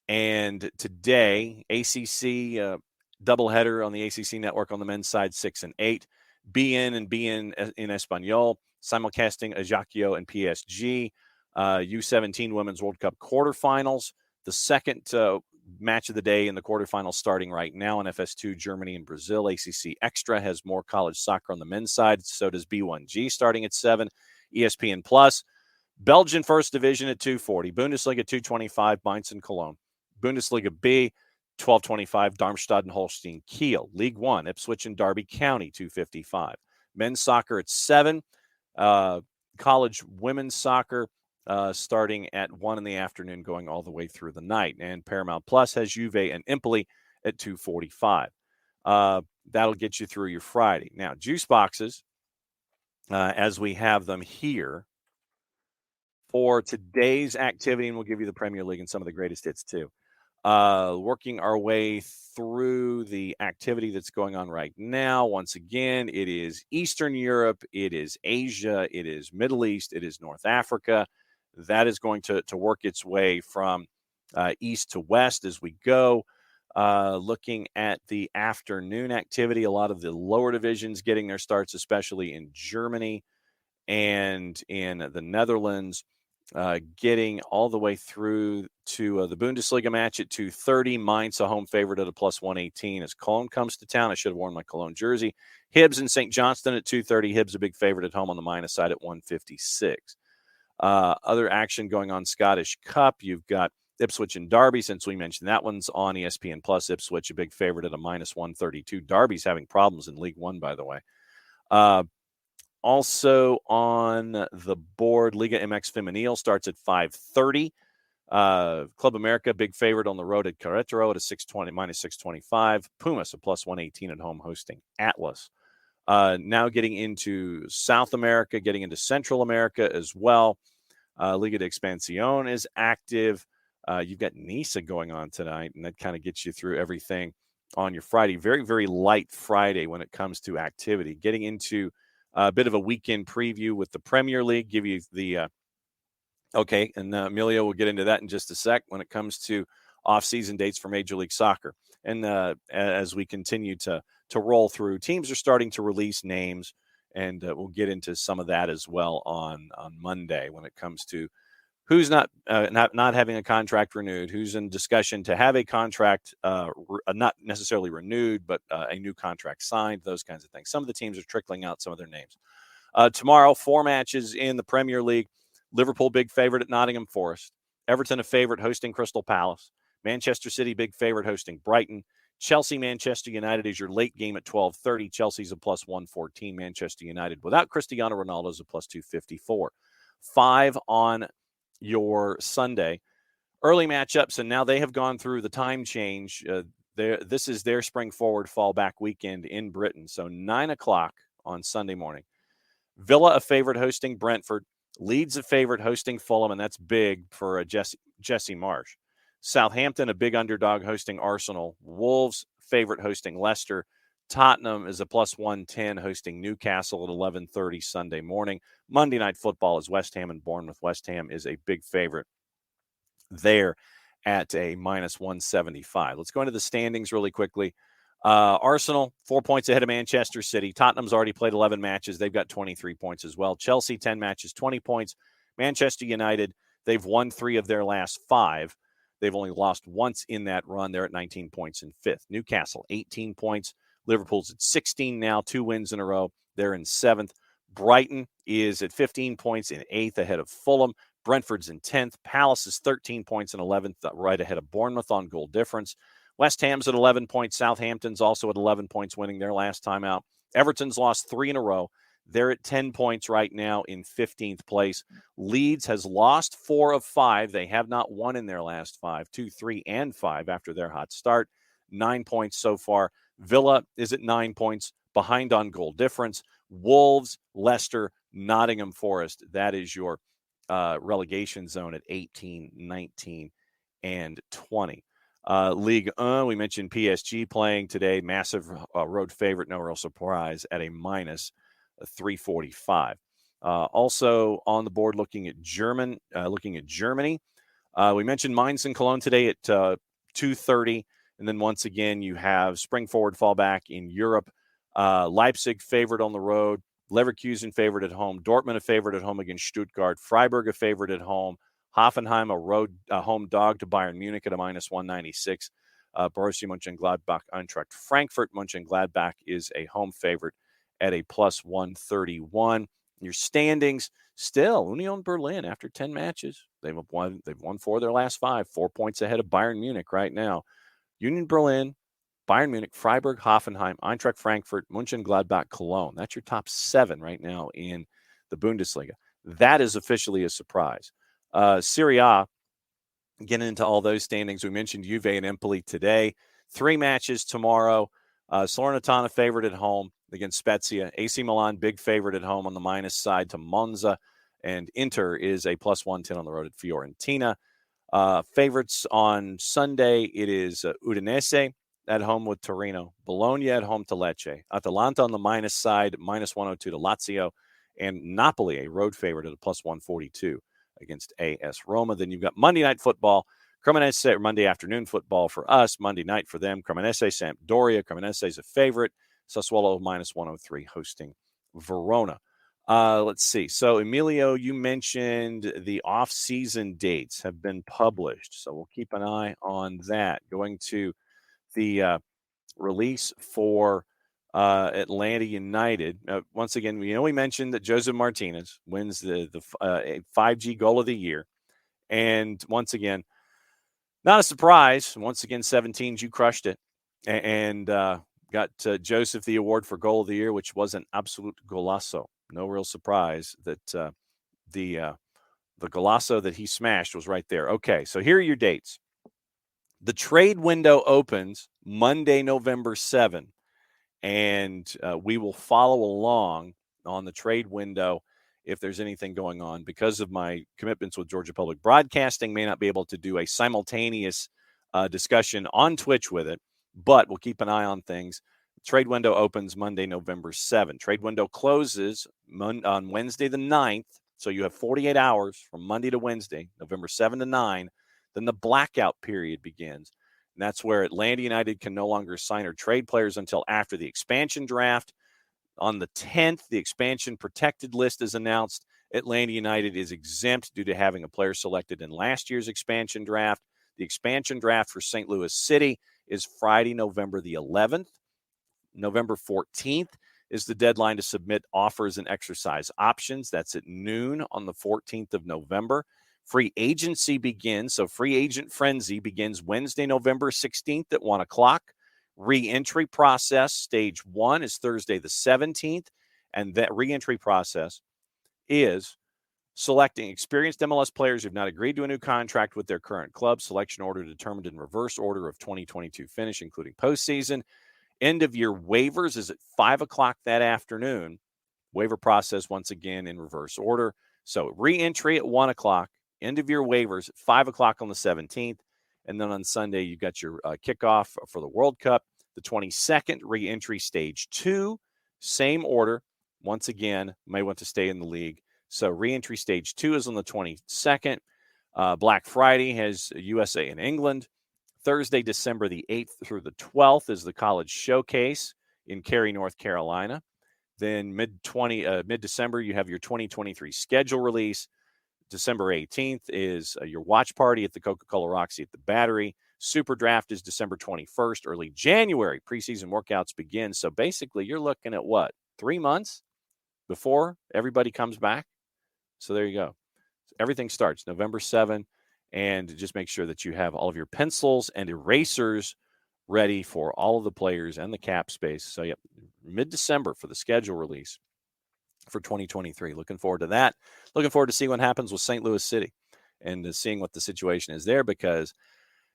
And today, ACC doubleheader on the ACC network on the men's side, 6 and 8. BN and BN in Espanol, simulcasting Ajaccio and PSG. U17 Women's World Cup quarterfinals. The second match of the day in the quarterfinals starting right now in FS2, Germany and Brazil. ACC Extra has more college soccer on the men's side. So does B1G starting at 7. ESPN Plus. Belgian First Division at 2:40. Bundesliga 2:25, Mainz and Cologne. Bundesliga B, 12:25, Darmstadt and Holstein Kiel. League One, Ipswich and Derby County, 2:55. Men's soccer at 7. College women's soccer starting at 1 in the afternoon, going all the way through the night. And Paramount Plus has Juve and Empoli at 2:45. That'll get you through your Friday. Now, juice boxes, as we have them here for today's activity, and we'll give you the Premier League and some of the greatest hits too. Working our way through the activity that's going on right now. Once again, it is Eastern Europe, it is Asia, it is Middle East, it is North Africa. That is going to work its way from east to west as we go. Looking at the afternoon activity, a lot of the lower divisions getting their starts, especially in Germany and in the Netherlands. Getting all the way through to the Bundesliga match at 2:30. Mainz, a home favorite at a +118 as Cologne comes to town. I should have worn my Cologne jersey. Hibs and St. Johnston at 2:30. Hibs a big favorite at home on the minus side at 156. Other action going on Scottish Cup. You've got Ipswich and Derby, since we mentioned that one's on ESPN Plus. Ipswich a big favorite at a -132. Derby's having problems in League One, by the way. Also on the board, Liga MX Femenil starts at 5:30. Club America, big favorite on the road at Querétaro at a -625. Pumas a +118 at home hosting Atlas. Now getting into South America, getting into Central America as well. Liga de Expansión is active. You've got NISA going on tonight, and that kind of gets you through everything on your Friday. Very, very light Friday when it comes to activity. Getting into a bit of a weekend preview with the Premier League, give you the okay, and Emilio will get into that in just a sec when it comes to off-season dates for Major League Soccer. And as we continue to roll through, teams are starting to release names, and we'll get into some of that as well on Monday when it comes to who's not having a contract renewed, who's in discussion to have a contract not necessarily renewed, but a new contract signed, those kinds of things. Some of the teams are trickling out some of their names. Tomorrow, 4 matches in the Premier League. Liverpool, big favorite at Nottingham Forest. Everton, a favorite hosting Crystal Palace. Manchester City, big favorite hosting Brighton. Chelsea, Manchester United is your late game at 12:30. Chelsea's a +114. Manchester United without Cristiano Ronaldo is a +254. 5 on your Sunday. Early matchups, and now they have gone through the time change. This is their spring forward fallback weekend in Britain. So 9 o'clock on Sunday morning. Villa, a favorite hosting Brentford. Leeds, a favorite hosting Fulham, and that's big for Jesse Marsh. Southampton, a big underdog hosting Arsenal. Wolves, favorite hosting Leicester. Tottenham is a +110 hosting Newcastle at 11:30 Sunday morning. Monday Night Football is West Ham and Bournemouth. West Ham is a big favorite there at a -175. Let's go into the standings really quickly. Arsenal, 4 points ahead of Manchester City. Tottenham's already played 11 matches. They've got 23 points as well. Chelsea, 10 matches, 20 points. Manchester United, they've won 3 of their last 5. They've only lost once in that run. They're at 19 points in 5th. Newcastle, 18 points. Liverpool's at 16 now, 2 wins in a row. They're in 7th. Brighton is at 15 points in 8th ahead of Fulham. Brentford's in 10th. Palace is 13 points in 11th, right ahead of Bournemouth on goal difference. West Ham's at 11 points. Southampton's also at 11 points, winning their last time out. Everton's lost 3 in a row. They're at 10 points right now in 15th place. Leeds has lost 4 of 5. They have not won in their last 5, 2, 3, and 5 after their hot start. 9 points so far. Villa is at 9 points, behind on goal difference. Wolves, Leicester, Nottingham Forest. That is your relegation zone at 18, 19, and 20. League One, we mentioned PSG playing today. Massive road favorite, no real surprise, at a minus 345. Also on the board, looking at Germany. We mentioned Mainz and Cologne today at 2:30, and then once again you have spring forward fallback in Europe. Leipzig favored on the road, Leverkusen favored at home, Dortmund a favorite at home against Stuttgart, Freiburg a favorite at home, Hoffenheim a home dog to Bayern Munich at a minus 196. Borussia Mönchengladbach, Eintracht Frankfurt. Mönchengladbach is a home favorite at a plus 131. Your standings still, Union Berlin after 10 matches. They've won 4 of their last 5, 4 points ahead of Bayern Munich right now. Union Berlin, Bayern Munich, Freiburg, Hoffenheim, Eintracht Frankfurt, Mönchengladbach, Cologne. That's your top 7 right now in the Bundesliga. That is officially a surprise. Serie A, getting into all those standings, we mentioned Juve and Empoli today. 3 matches tomorrow. Salernitana favored at home against Spezia. AC Milan, big favorite at home on the minus side to Monza. And Inter is a plus 110 on the road at Fiorentina. Favorites on Sunday, it is Udinese at home with Torino. Bologna at home to Lecce. Atalanta on the minus side, minus 102 to Lazio. And Napoli, a road favorite at a plus 142 against AS Roma. Then you've got Monday night football. Cremonese, Monday afternoon football for us. Monday night for them. Cremonese, Sampdoria. Cremonese is a favorite. Sassuolo minus 103 hosting Verona. Let's see. So, Emilio, you mentioned the off-season dates have been published. So we'll keep an eye on that. Going to the release for Atlanta United. Once again, we mentioned that Joseph Martinez wins the 5G goal of the year. And once again, not a surprise. Once again, 17s, you crushed it. And got Joseph the award for goal of the year, which was an absolute golazo. No real surprise that the golazo that he smashed was right there. Okay, so here are your dates. The trade window opens Monday, November 7, and we will follow along on the trade window if there's anything going on. Because of my commitments with Georgia Public Broadcasting, may not be able to do a simultaneous discussion on Twitch with it, but we'll keep an eye on things. Trade window opens Monday, November 7. Trade window closes on Wednesday the 9th. So you have 48 hours from Monday to Wednesday, November 7 to 9. Then the blackout period begins. And that's where Atlanta United can no longer sign or trade players until after the expansion draft. On the 10th, the expansion protected list is announced. Atlanta United is exempt due to having a player selected in last year's expansion draft. The expansion draft for St. Louis City is Friday, November the 11th. November 14th is the deadline to submit offers and exercise options. That's at noon on the 14th of November. Free agency begins. So free agent frenzy begins Wednesday, November 16th at 1 o'clock. Re-entry process, stage 1 is Thursday the 17th. And that re-entry process is selecting experienced MLS players who have not agreed to a new contract with their current club. Selection order determined in reverse order of 2022 finish, including postseason. End of year waivers is at 5 o'clock that afternoon. Waiver process, once again, in reverse order. So re-entry at 1 o'clock. End of year waivers at 5 o'clock on the 17th. And then on Sunday, you've got your kickoff for the World Cup. The 22nd, re-entry stage 2. Same order. Once again, may want to stay in the league. So re-entry stage 2 is on the 22nd. Black Friday has USA and England. Thursday, December the 8th through the 12th is the College Showcase in Cary, North Carolina. Then mid-December, you have your 2023 schedule release. December 18th is your watch party at the Coca-Cola Roxy at the Battery. Super Draft is December 21st. Early January, preseason workouts begin. So basically, you're looking at what? 3 months before everybody comes back? So there you go. Everything starts November 7. And just make sure that you have all of your pencils and erasers ready for all of the players and the cap space. So, yep, mid-December for the schedule release for 2023. Looking forward to that. Looking forward to seeing what happens with St. Louis City and seeing what the situation is there, because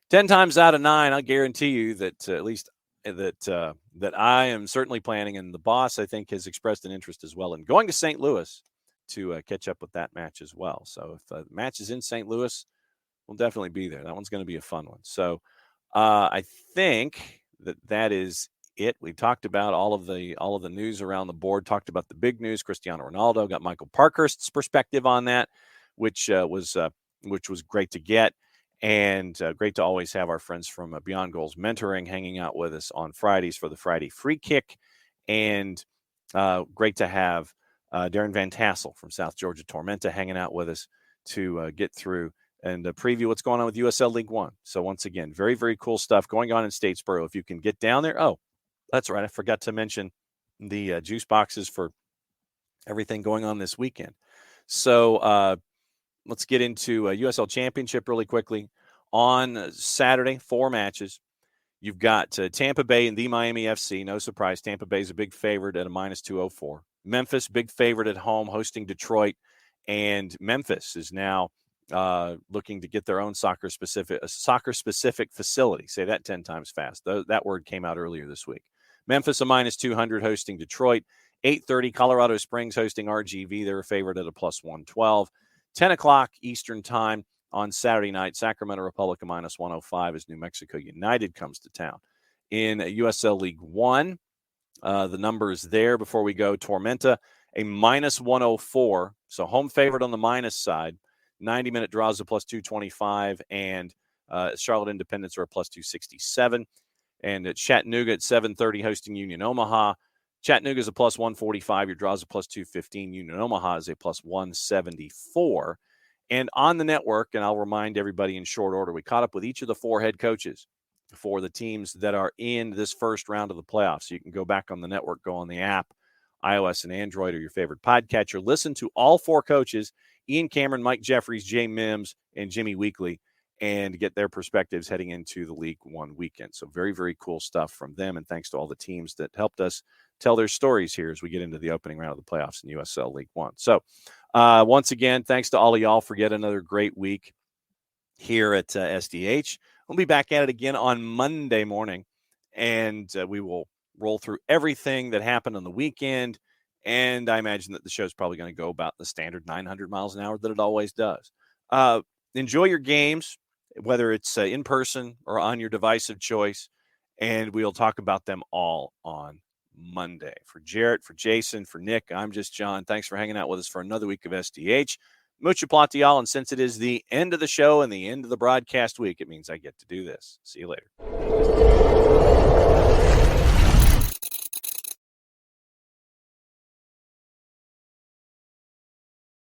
10 times out of 9, I'll guarantee you that at least that I am certainly planning, and the boss, I think, has expressed an interest as well in going to St. Louis to catch up with that match as well. So if the match is in St. Louis, we'll definitely be there. That one's going to be a fun one. So I think that is it. We talked about all of the news around the board, talked about the big news. Cristiano Ronaldo, got Michael Parkhurst's perspective on that, which was great to get. And great to always have our friends from Beyond Goals Mentoring hanging out with us on Fridays for the Friday Free Kick. And great to have Darin van Tassell from South Georgia Tormenta hanging out with us to get through and preview what's going on with USL League One. So once again, very, very cool stuff going on in Statesboro. If you can get down there. Oh, that's right. I forgot to mention the juice boxes for everything going on this weekend. So let's get into USL Championship really quickly. On Saturday, 4 matches. You've got Tampa Bay and the Miami FC. No surprise, Tampa Bay is a big favorite at a -204. Memphis, big favorite at home, hosting Detroit. And Memphis is now looking to get their own soccer-specific facility. Say that 10 times fast. That word came out earlier this week. Memphis a -200 hosting Detroit. 8:30, Colorado Springs hosting RGV. They're a favorite at a +112. 10 o'clock Eastern time on Saturday night, Sacramento Republic a -105 as New Mexico United comes to town. In USL League One, the numbers there before we go. Tormenta, a -104, so home favorite on the minus side. 90-minute draws a +225, and Charlotte Independence are a +267. And at Chattanooga at 7:30 hosting Union Omaha. Chattanooga is a +145. Your draws a +215. Union Omaha is a +174. And on the network, and I'll remind everybody in short order, we caught up with each of the 4 head coaches for the teams that are in this first round of the playoffs. So you can go back on the network, go on the app, iOS and Android or your favorite podcatcher. Listen to all 4 coaches, Ian Cameron, Mike Jeffries, Jay Mims, and Jimmy Weekly, and get their perspectives heading into the League One weekend. So very, very cool stuff from them. And thanks to all the teams that helped us tell their stories here as we get into the opening round of the playoffs in USL League One. So once again, thanks to all of y'all for yet another great week here at SDH. We'll be back at it again on Monday morning, and we will roll through everything that happened on the weekend. And I imagine that the show's probably going to go about the standard 900 miles an hour that it always does. Enjoy your games, whether it's in person or on your device of choice, and we'll talk about them all on Monday. For Jarrett, for Jason, for Nick, I'm just John. Thanks for hanging out with us for another week of SDH. Mucho platial, and since it is the end of the show and the end of the broadcast week, it means I get to do this. See you later.